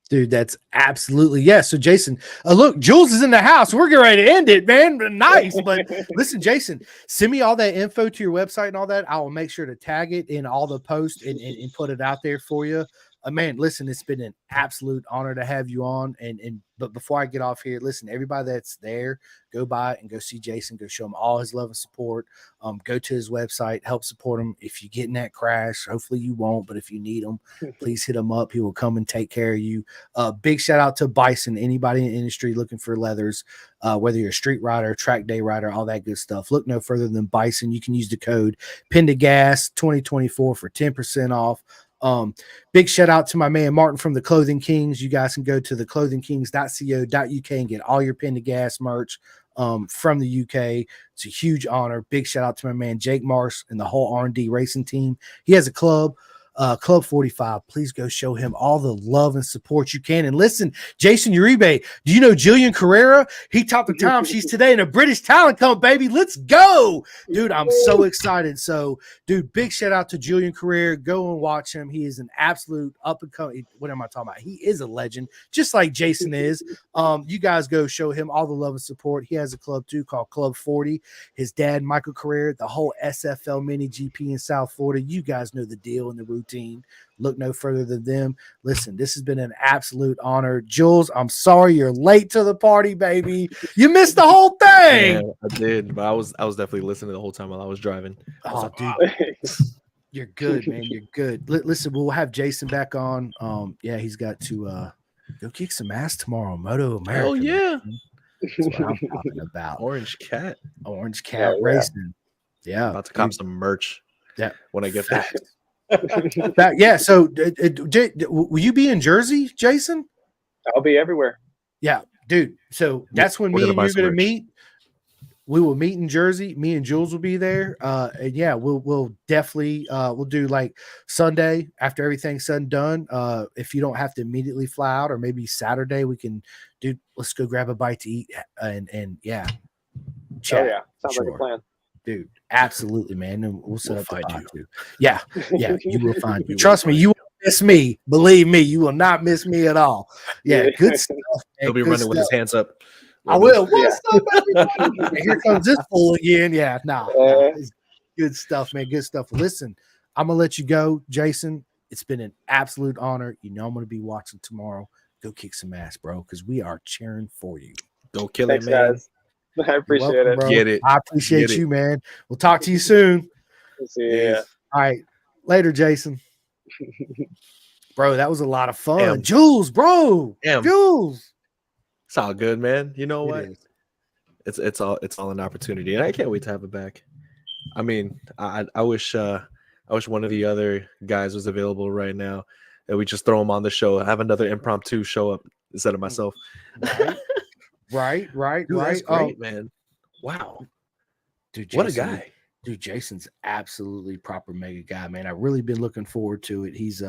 Dude, that's absolutely yes. So Jayson, look, Jules is in the house. We're getting ready to end it, man. Nice. But listen, Jayson, send me all that info to your website and all that. I will make sure to tag it in all the posts and put it out there for you. Man, listen, it's been an absolute honor to have you on. But before I get off here, listen, everybody that's there, go by and go see Jayson, go show him all his love and support. Go to his website, help support him. If you get in that crash, hopefully you won't, but if you need him, please hit him up. He will come and take care of you. Big shout out to Bison, anybody in the industry looking for leathers, whether you're a street rider, track day rider, all that good stuff. Look no further than Bison. You can use the code PENDAGAS 2024 for 10% off. Big shout out to my man Martin from the Clothing Kings. You guys can go to theclothingkings.co.uk and get all your Pendergast merch from the UK. It's a huge honor. Big shout out to my man Jake Marsh and the whole R&D racing team. He has a club, Club 45. Please go show him all the love and support you can. And listen, Jayson Uribe, do you know Jillian Carrera? He topped the time she's today in a British talent come, baby. Let's go. Dude, I'm so excited. So, dude, big shout out to Jillian Carrera. Go and watch him. He is an absolute up and coming. What am I talking about? He is a legend, just like Jayson is. You guys go show him all the love and support. He has a club too called Club 40. His dad, Michael Carrera, the whole SFL mini GP in South Florida. You guys know the deal and the routine. Look no further than them. Listen, this has been an absolute honor. Jules, I'm sorry you're late to the party, baby. You missed the whole thing. Yeah, I did, but I was definitely listening the whole time while I was driving. Dude, you're good, man. You're good. Listen, we'll have Jayson back on. Yeah, he's got to go kick some ass tomorrow. Moto America. Oh yeah, that's what I'm talking about. Orange Cat Racing. Yeah, about to cop some merch. Yeah, when I get back. Yeah. So, will you be in Jersey, Jayson? I'll be everywhere. Yeah, dude. So that's when me and you're gonna meet. We will meet in Jersey. Me and Jules will be there. And yeah, we'll definitely we'll do like Sunday after everything's said and done. If you don't have to immediately fly out, or maybe Saturday, we can do. Let's go grab a bite to eat and yeah. Chat. Oh yeah, sounds like a plan. Dude, absolutely, man. And we'll set up the pod too. Yeah, you will find you. Trust me, you won't miss me. Believe me, you will not miss me at all. Yeah, good stuff. Man. He'll be running with his hands up. I will. What's up, everybody? Here comes this fool again. Yeah, good stuff, man. Good stuff. Listen, I'm gonna let you go, Jayson. It's been an absolute honor. You know I'm gonna be watching tomorrow. Go kick some ass, bro, because we are cheering for you. Go kill it, man. Guys. I appreciate it. Bro. Get it. I appreciate you, man. We'll talk to you soon. See you. All right. Later, Jayson. Bro, that was a lot of fun. Damn. Jules, bro. Damn. Jules. It's all good, man. You know what? Is. It's all an opportunity, and I can't wait to have it back. I mean, I wish one of the other guys was available right now, and we just throw him on the show. Have another impromptu show up instead of myself. Right. Dude, that's great, man. Wow. Dude, what a guy. Dude, Jayson's absolutely proper mega guy, man. I've really been looking forward to it. He's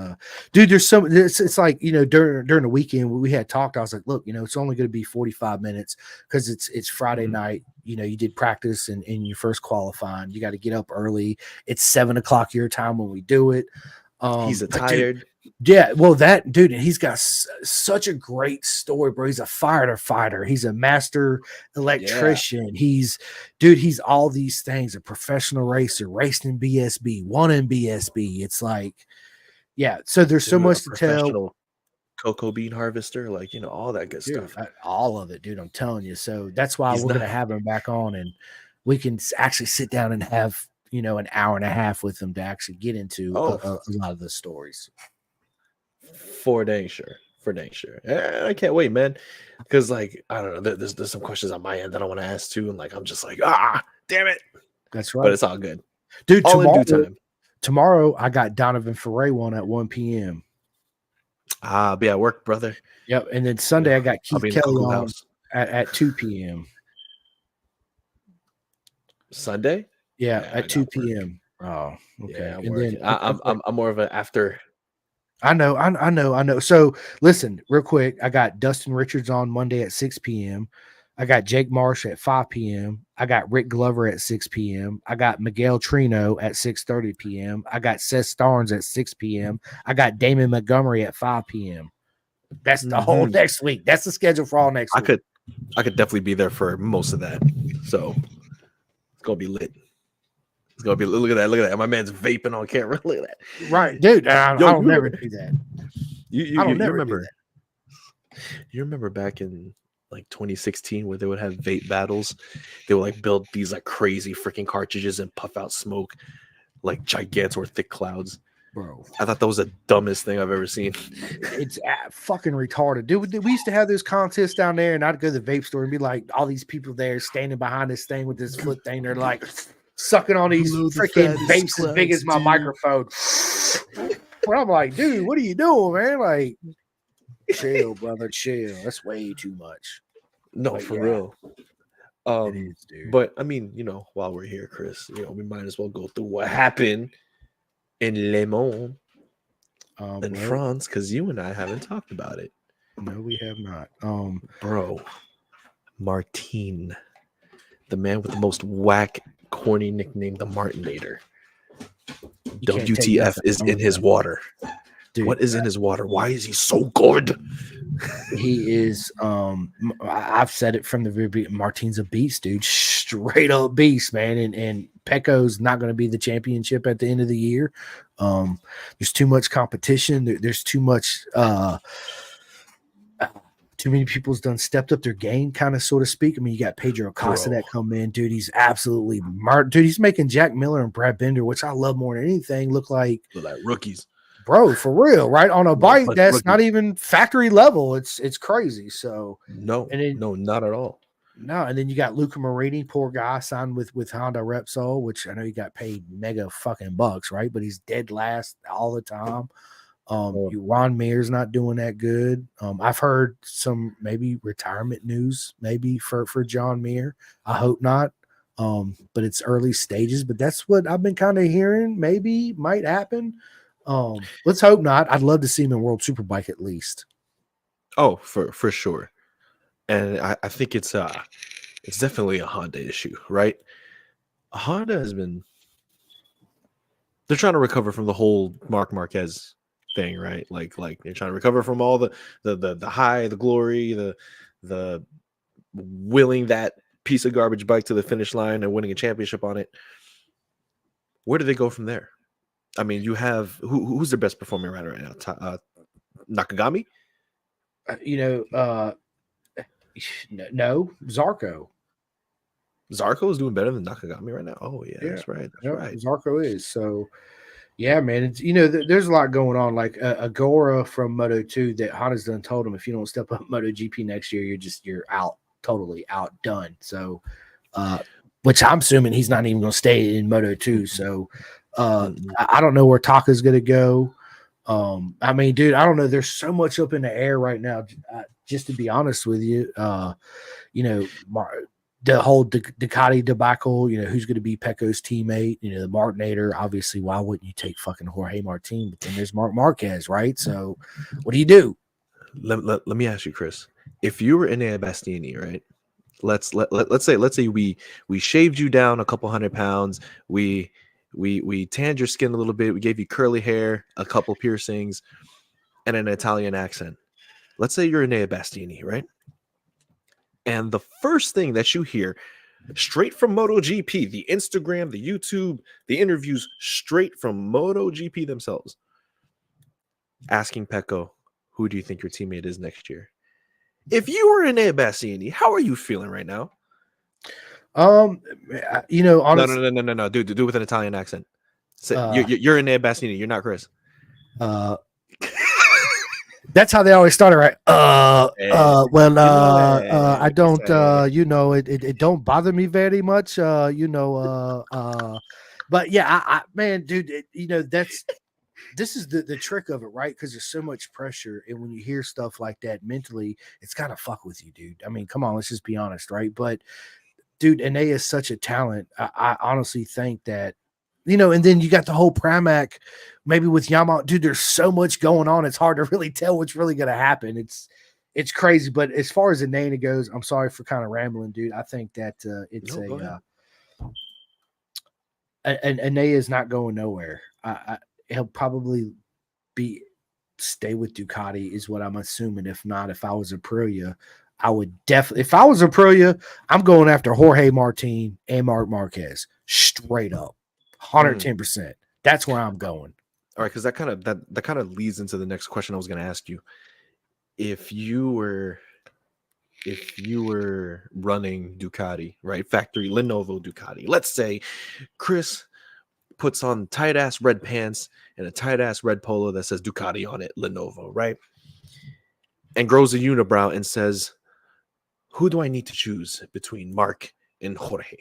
dude, it's like, you know, during the weekend when we had talked, I was like, look, you know, it's only going to be 45 minutes because it's Friday night. You know, you did practice in your first qualifying. You got to get up early. It's 7:00 your time when we do it. He's tired. Yeah, well, that dude, and he's got such a great story, bro. He's a fighter. He's a master electrician. Yeah. He's all these things. A professional racer, raced in BSB, won in BSB. It's like, yeah. So there's so much to tell. Cocoa bean harvester, like, you know, all that good stuff. All of it, dude. I'm telling you. So that's why we're gonna have him back on, and we can actually sit down and have an hour and a half with them to actually get into a lot of the stories. For dang sure. I can't wait, man. Because like I don't know, there's some questions on my end that I want to ask too, and like I'm just like damn it. That's right. But it's all good, dude. All in due time. Tomorrow I got Donovan Ferrer one at 1 p.m. I'll be at work, brother. Yep, and then Sunday I got Keith Kelly on house at 2 p.m. Sunday. Yeah, at 2 p.m. Oh, okay. Yeah, and then I'm more of an after. I know. So listen, real quick, I got Dustin Richards on Monday at 6 p.m. I got Jake Marsh at 5 p.m. I got Rick Glover at 6 p.m. I got Miguel Trino at 6:30 p.m. I got Seth Starnes at 6 p.m. I got Damon Montgomery at 5 p.m. That's the whole next week. That's the schedule for all next week. I could definitely be there for most of that. So it's gonna be lit. It's gonna be look at that. My man's vaping on camera. Look at that. Right, dude. I don't never do that. You remember? You remember back in like 2016 where they would have vape battles? They would like build these like crazy freaking cartridges and puff out smoke like gigantic or thick clouds. Bro, I thought that was the dumbest thing I've ever seen. It's fucking retarded, dude. We used to have those contests down there, and I'd go to the vape store and be like, all these people there standing behind this thing with this flip thing. They're like sucking on these freaking vapes as big as my microphone. Well, I'm like, dude, what are you doing, man? Like, chill, brother, chill. That's way too much. No, but for real. It is, dude. But I mean, while we're here, Chris, we might as well go through what happened in Le Mans in France, because you and I haven't talked about it. No, we have not. Bro, Martin, the man with the most whack, corny nickname, the Martinator. WTF is in his water. Dude, what is in his water? Why is he so good? He is. I've said it from the very beginning. Martin's a beast, dude. Straight up beast, man. And Pecco's not going to be the championship at the end of the year. There's too much competition. There's too much. Too many people's done stepped up their game, kind of, so to speak. I mean, you got Pedro Acosta that come in, dude. He's absolutely dude. He's making Jack Miller and Brad Binder, which I love more than anything, look like rookies. Bro, for real, right? On a bike that's not even factory level. It's crazy. So no, not at all. No, and then you got Luca Marini, poor guy, signed with Honda Repsol, which I know he got paid mega fucking bucks, right? But he's dead last all the time. Ron Meier's not doing that good. I've heard some maybe retirement news, maybe for John Meyer. I hope not. But it's early stages. But that's what I've been kind of hearing. Maybe might happen. Let's hope not. I'd love to see him in World Superbike at least. Oh, for sure. And I think it's definitely a Honda issue, right? Honda has been, they're trying to recover from the whole Marc Marquez thing, right? Like they're trying to recover from all the high, the glory, the willing that piece of garbage bike to the finish line and winning a championship on it. Where do they go from there? I mean, you have who's their best performing rider right now? Nakagami? No, Zarco. Zarco is doing better than Nakagami right now. Oh yeah. That's right. That's right. Zarco is. So yeah, man. It's there's a lot going on. Like Agora from Moto2 that Honda's done told him, if you don't step up MotoGP next year, you're out, totally outdone. So which I'm assuming he's not even gonna stay in Moto2. So I don't know where Taka's gonna go. I mean, dude, I don't know. There's so much up in the air right now. Just to be honest with you, the whole Ducati debacle. Who's going to be Pecco's teammate? The Martinator. Obviously, why wouldn't you take fucking Jorge Martin? But then there's Marc Marquez, right? So, what do you do? Let me ask you, Chris. If you were Enea Bastianini, right? Let's say we shaved you down a couple 100 pounds. We tanned your skin a little bit. We gave you curly hair, a couple piercings, and an Italian accent. Let's say you're Enea Bastianini, right? And the first thing that you hear straight from MotoGP, the Instagram, the YouTube, the interviews straight from MotoGP themselves, asking Pecco, who do you think your teammate is next year? If you were Enea Bastianini, how are you feeling right now? No, honestly, no. Do with an Italian accent. Say, uh, you're in there, Bassini. You're not Chris. uh, that's how they always started, right? Eh, I que don't, say. it don't bother me very much, but yeah, man, dude, this is the trick of it, right? Because there's so much pressure, and when you hear stuff like that mentally, it's gotta fuck with you, dude. I mean, come on, let's just be honest, right? But dude, and is such a talent. I honestly think that, and then you got the whole Pramac, maybe with Yamaha, dude. There's so much going on; it's hard to really tell what's really going to happen. It's crazy. But as far as Anaya goes, I'm sorry for kind of rambling, dude. I think that it's No, go ahead. Anaya is not going nowhere. He'll probably stay with Ducati, is what I'm assuming. If not, if I was Aprilia, I would definitely. If I was Aprilia, I'm going after Jorge Martin and Mark Marquez straight up, 110%. That's where I'm going. All right, because that kind of leads into the next question I was going to ask you. If you were running Ducati, right, factory Lenovo Ducati, let's say Chris puts on tight ass red pants and a tight ass red polo that says Ducati on it, Lenovo, right, and grows a unibrow and says, "Who do I need to choose between Mark and Jorge?"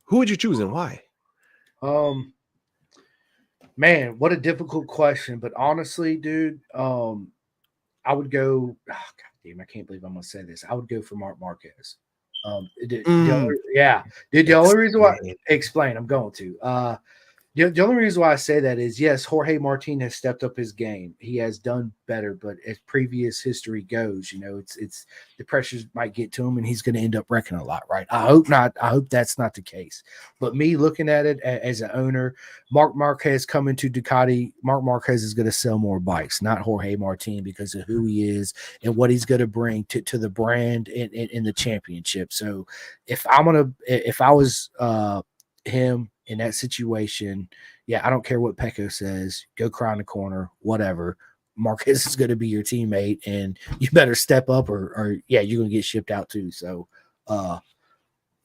Who would you choose and why? Um, man, what a difficult question. But honestly, dude, I would go. Oh, God damn, I can't believe I'm gonna say this. I would go for Mark Marquez. Yeah, dude. The only reason why Explain. explain, I'm going to. The only reason why I say that is, yes, Jorge Martin has stepped up his game. He has done better, but as previous history goes, it's the pressures might get to him, and he's going to end up wrecking a lot, right? I hope not. I hope that's not the case. But me looking at it as an owner, Mark Marquez coming to Ducati, Mark Marquez is going to sell more bikes, not Jorge Martin, because of who he is and what he's going to bring to the brand in the championship. So if I was him in that situation, yeah, I don't care what Pecco says. Go cry in the corner, whatever. Marquez is going to be your teammate, and you better step up, or yeah, you're going to get shipped out too. So,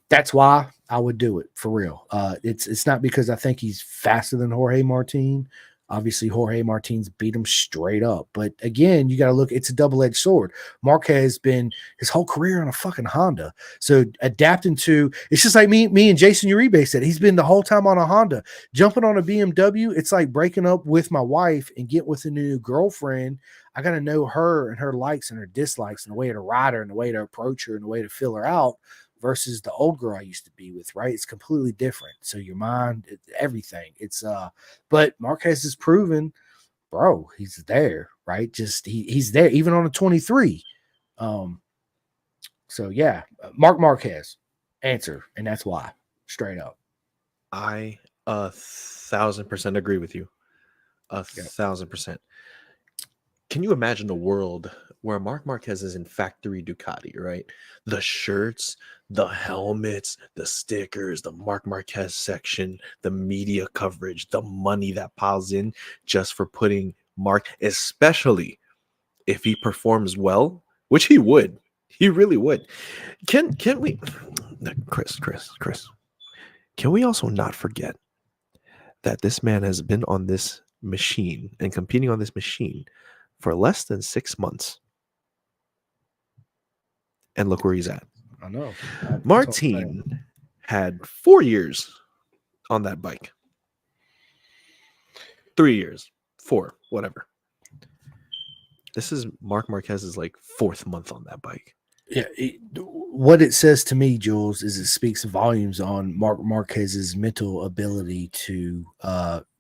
that's why I would do it for real. It's not because I think he's faster than Jorge Martin. Obviously, Jorge Martin's beat him straight up. But again, you got to look, it's a double-edged sword. Mark has been his whole career on a fucking Honda. So adapting to, it's just like me and Jayson Uribe said, he's been the whole time on a Honda. Jumping on a BMW, it's like breaking up with my wife and get with a new girlfriend. I got to know her and her likes and her dislikes and the way to ride her and the way to approach her and the way to fill her out versus the old girl I used to be with, right? It's completely different. So your mind, everything. But Marquez has proven, bro, he's there, right? Just he's there, even on a 23. So yeah, Mark Marquez, answer, and that's why, straight up. I 1,000% agree with you. Yep. 1,000%. Can you imagine a world where Mark Marquez is in factory Ducati, right? The shirts, the helmets, the stickers, the Mark Marquez section, the media coverage, the money that piles in just for putting Mark, especially if he performs well, which he would. He really would. Can we Chris, can we also not forget that this man has been on this machine and competing on this machine for less than 6 months? And look where he's at. I know. Martin had 4 years on that bike. 3 years, 4, whatever. This is Mark Marquez's like 4th month on that bike. Yeah, what it says to me, Jules, is it speaks volumes on Mark Marquez's mental ability to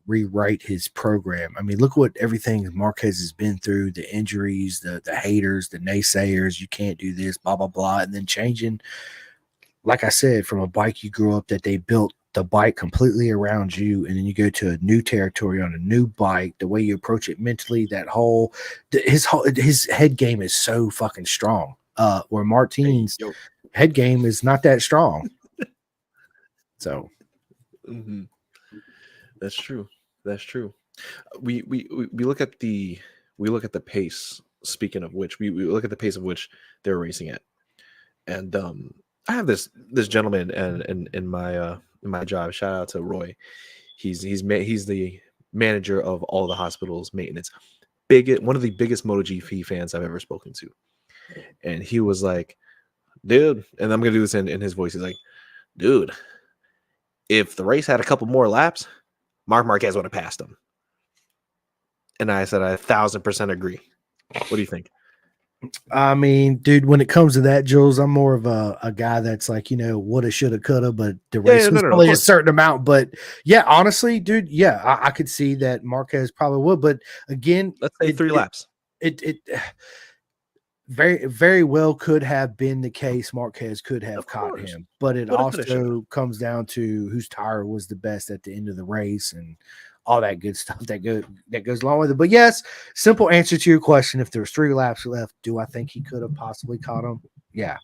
rewrite his program. I mean, look what everything Marquez has been through, the injuries, the haters, the naysayers, you can't do this, blah, blah, blah. And then changing, like I said, from a bike you grew up that they built the bike completely around you, and then you go to a new territory on a new bike, the way you approach it mentally, his head game is so fucking strong. Where Martin's head game is not that strong. So mm-hmm. That's true. We look at the pace. Speaking of which, we look at the pace of which they're racing at, and I have this gentleman and in my job. Shout out to Roy. He's the manager of all the hospital's maintenance. One of the biggest MotoGP fans I've ever spoken to. And he was like, dude, and I'm gonna do this in his voice. He's like, dude, if the race had a couple more laps, Marc Marquez would have passed him. And I said, I 1,000% agree. What do you think? I mean, dude, when it comes to that, Jules, I'm more of a guy that's like, woulda, shoulda, coulda, but the race was only a certain amount. But yeah, honestly, dude, yeah, I could see that Marquez probably would. But again, let's say 3 laps. It very, very well could have been the case. Marquez could have caught him, but it also comes down to whose tire was the best at the end of the race and all that good stuff that goes along with it. But yes, simple answer to your question. If there's 3 laps left, do I think he could have possibly caught him? Yeah,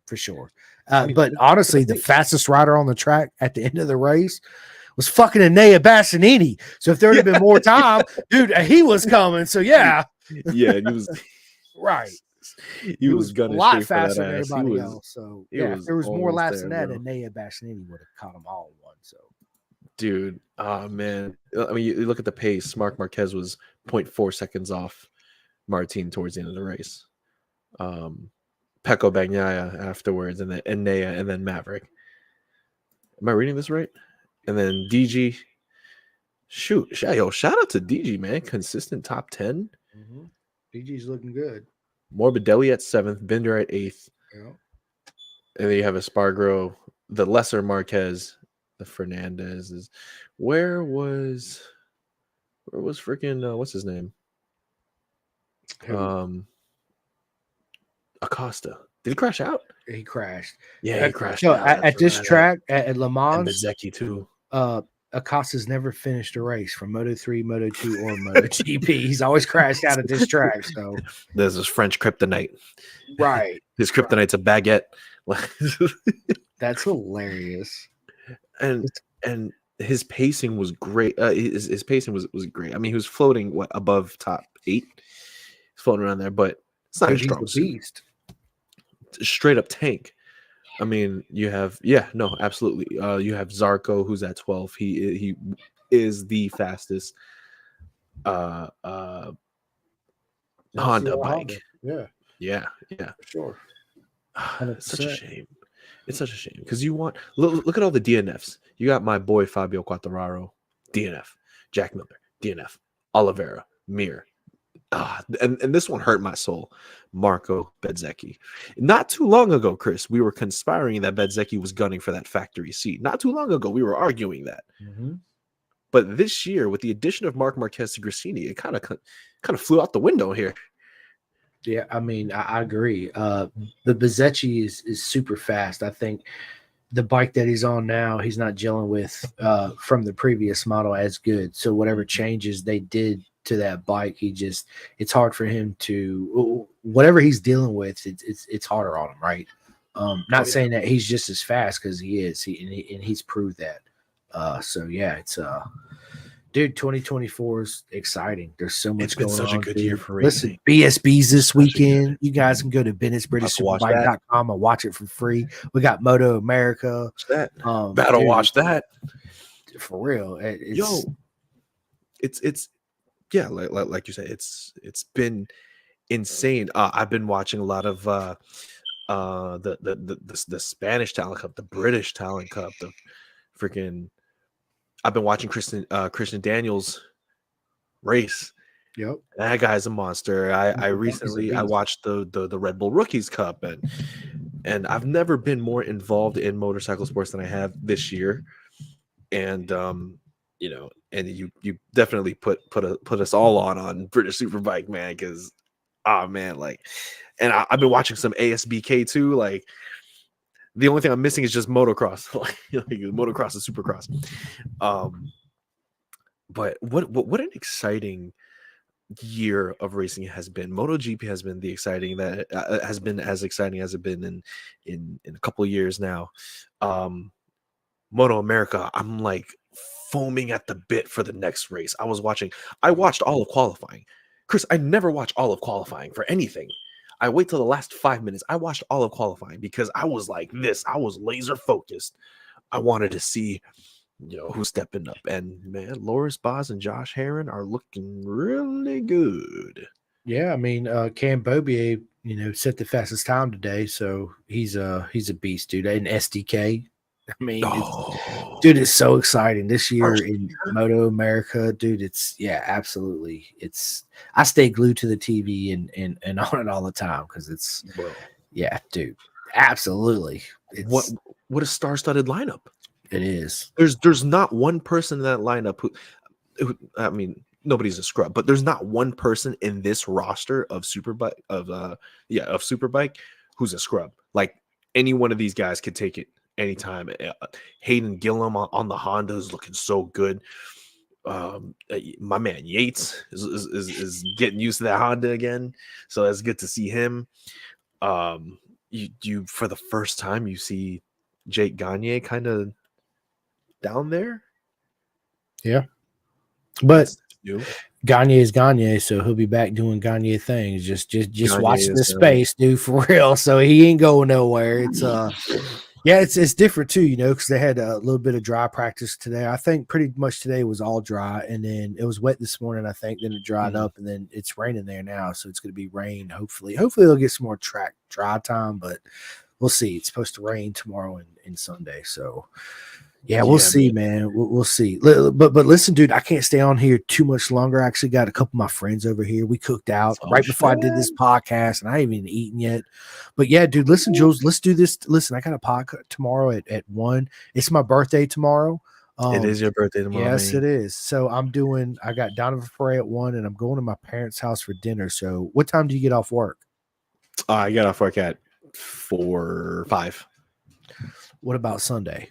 for sure. But honestly, the fastest rider on the track at the end of the race was fucking Enea Bastianini. So if there would have been more time, dude, he was coming. So yeah. Yeah, he was right. He was a lot faster than everybody else. So yeah, if there was more laps than that, Enea Bastianini would have caught them all in one. So dude, oh man. I mean, you look at the pace. Marc Marquez was 0.4 seconds off Martin towards the end of the race. Pecco Bagnaia afterwards, and then Enea, and then Maverick. Am I reading this right? And then DG. Shoot, shout out to DG, man. Consistent top 10. Mm-hmm. DG's looking good. Morbidelli at 7th, Binder at 8th. Yeah. And then you have Espargaro, the lesser Marquez. The Fernandez is where was freaking what's his name? Acosta. Did he crash out? He crashed. Yeah, he crashed out. At this track at Le Mans, and Bezzecchi too. Acosta's never finished a race from Moto3, Moto2, or MotoGP. He's always crashed out at this track. So there's his French kryptonite. Right. His kryptonite's a baguette. That's hilarious. And his pacing was great. His pacing was great. I mean, he was floating above top 8. He's floating around there, but it's not a strong beast. Straight up tank. I mean, you have absolutely. You have Zarco, who's at 12. He is the fastest Honda bike. Yeah, for sure. It's such a shame. It's such a shame because you want look at all the DNFs. You got my boy Fabio Quartararo, DNF, Jack Miller, DNF, Oliveira, Mir. And this one hurt my soul. Marco Bezzecchi. Not too long ago, Chris, we were conspiring that Bezzecchi was gunning for that factory seat. Not too long ago, we were arguing that. Mm-hmm. But this year, with the addition of Marc Marquez to Gresini, it kind of flew out the window here. Yeah, I mean, I agree. The Bezzecchi is super fast. I think the bike that he's on now, he's not gelling with from the previous model as good. So whatever changes they did to that bike, it's hard for him to whatever he's dealing with. It's harder on him, right? Not saying that he's just as fast because he is. He's proved that. So yeah, it's dude, 2024 is exciting. There's so much going on. It's been such a good year for racing. Listen, BSB's this weekend. You guys can go to Bennett'sBritishSuperbike.com and watch it for free. We got Moto America. Watch that. For real. It's yeah, like you said, it's been insane. I've been watching a lot of the Spanish Talent Cup, the British Talent Cup, the freaking. I've been watching Christian Daniels race. Yep, that guy's a monster. I recently watched the Red Bull Rookies Cup, and I've never been more involved in motorcycle sports than I have this year. And and you definitely put us all on British Superbike, man, because and I've been watching some ASBK too. Like the only thing I'm missing is just motocross, like motocross and supercross. But what an exciting year of racing has been. MotoGP has been has been as exciting as it's been in a couple of years now. Moto America, I'm like foaming at the bit for the next race. I watched all of qualifying. Chris, I never watch all of qualifying for anything. I wait till the last 5 minutes. I watched all of qualifying because I was like this. I was laser focused. I wanted to see, who's stepping up. And man, Loris Boz and Josh Herron are looking really good. Yeah, I mean, Cam Bobier, set the fastest time today, so he's a beast, dude. And SDK, I mean, dude, it's so exciting this year in Moto America, dude. Absolutely. I stay glued to the TV and on it all the time because it's, dude, absolutely. What a star-studded lineup it is. There's not one person in that lineup who I mean, nobody's a scrub, but there's not one person in this roster of Superbike of Superbike who's a scrub. Like any one of these guys could take it anytime. Hayden Gillum on the Honda is looking so good. My man Yates is getting used to that Honda again, so it's good to see him. You for the first time you see Jake Gagne kind of down there. Yeah, but Gagne is Gagne, so he'll be back doing Gagne things. Just watch the space, dude, for real. So he ain't going nowhere. It's it's different too, because they had a little bit of dry practice today. I think pretty much today was all dry, and then it was wet this morning. I think then it dried up, and then it's raining there now, so it's going to be rain. Hopefully they'll get some more track dry time, but we'll see. It's supposed to rain tomorrow and Sunday, so. Yeah, we'll see, man. We'll see. But listen, dude, I can't stay on here too much longer. I actually got a couple of my friends over here. We cooked out right before I did this podcast, and I haven't even eaten yet. But yeah, dude, listen, Jules, let's do this. Listen, I got a podcast tomorrow at 1. It's my birthday tomorrow. It is your birthday tomorrow. Yes, it is. So I got Donovan Frey at 1, and I'm going to my parents' house for dinner. So what time do you get off work? I got off work at 4 or 5. What about Sunday?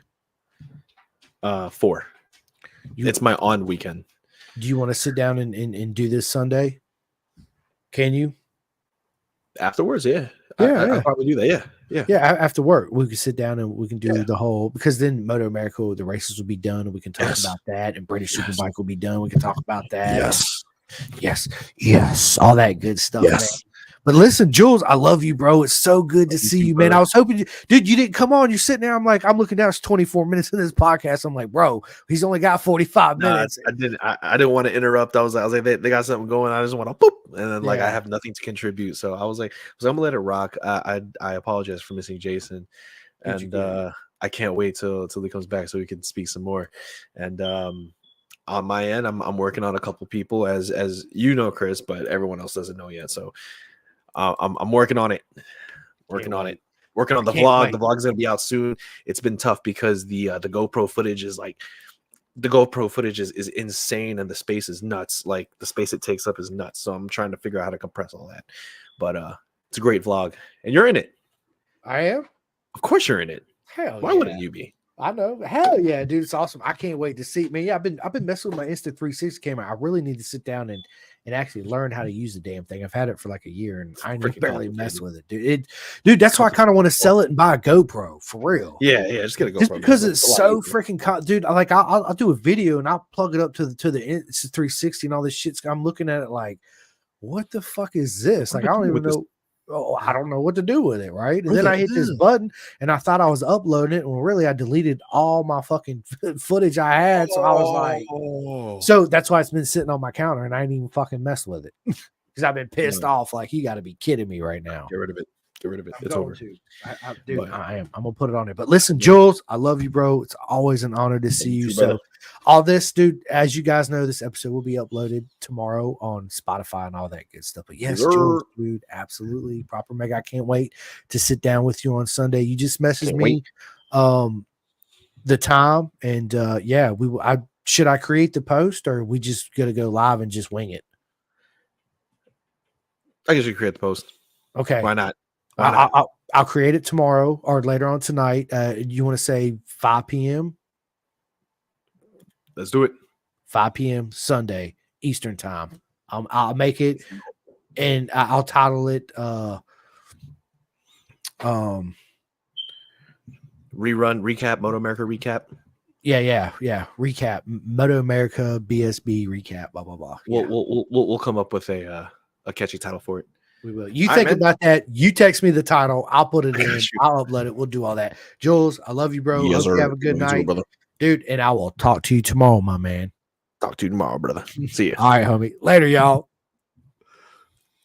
4. It's my on weekend. Do you want to sit down and do this Sunday? Can you? Afterwards, yeah. Yeah, I'll probably do that. Yeah. After work, we can sit down and we can do the whole, because then Moto America, the races will be done, and we can talk about that, and British Superbike will be done. We can talk about that. Yes. All that good stuff, man. But listen, Jules, I love you, bro. It's so good to see you, man. I was hoping dude, you didn't come on. You're sitting there. I'm looking down. It's 24 minutes in this podcast. I'm like, bro, he's only got 45 minutes. I didn't want to interrupt. I was like, they got something going. I just want to boop, and then I have nothing to contribute. So I was like, I'm gonna let it rock. I apologize for missing Jason, and I can't wait till he comes back so we can speak some more. And on my end, I'm working on a couple people, as you know, Chris, but everyone else doesn't know yet. So. I'm working on it. Working on the vlog. Wait. The vlog's gonna be out soon. It's been tough because the GoPro footage is is insane, and the space is nuts. Like the space it takes up is nuts. So I'm trying to figure out how to compress all that. But it's a great vlog, and you're in it. I am. Of course you're in it. Hell, why wouldn't you be? I know. Hell yeah, dude. It's awesome. I can't wait to see. Man, yeah, I've been messing with my Insta360 camera. I really need to sit down and actually learn how to use the damn thing. I've had it for like a year, and I can barely mess with it, dude. Dude, that's why I kind of want to sell it and buy a GoPro for real. Yeah, just get a GoPro. Just because it's so freaking dude. Like I'll do a video and I'll plug it up to the Insta360 and all this shit. I'm looking at it like, what the fuck is this? Like I don't even know. I don't know what to do with it, right? And then I hit this button, and I thought I was uploading it, when really I deleted all my fucking footage I had. So I was like, so that's why it's been sitting on my counter, and I ain't even fucking messed with it because I've been pissed off. Like, you got to be kidding me right now. Get rid of it. It's over. Dude, I am. I'm gonna put it on there. But listen, Jules, I love you, bro. It's always an honor to see you. So, all this, dude, as you guys know, this episode will be uploaded tomorrow on Spotify and all that good stuff. But yes, Jules, dude, absolutely proper mega. I can't wait to sit down with you on Sunday. You just messaged me the time, and we will. Should I create the post, or are we just gonna go live and just wing it? I guess you create the post. Okay, why not? I'll create it tomorrow or later on tonight. You want to say 5 p.m.? Let's do it. 5 p.m. Sunday Eastern time. I'll make it, and I'll title it recap, Moto America recap. Yeah. Recap, Moto America BSB recap. Blah blah blah. We'll come up with a catchy title for it. We will. You All think right, man. about that. You text me the title. I'll put it in. Shoot. I'll upload it. We'll do all that. Jules, I love you, bro. Yes, Hope you sir. have a good You too, night, brother. dude. And I will talk to you tomorrow, my man. Talk to you tomorrow, brother. See ya. All right, homie. Later, y'all.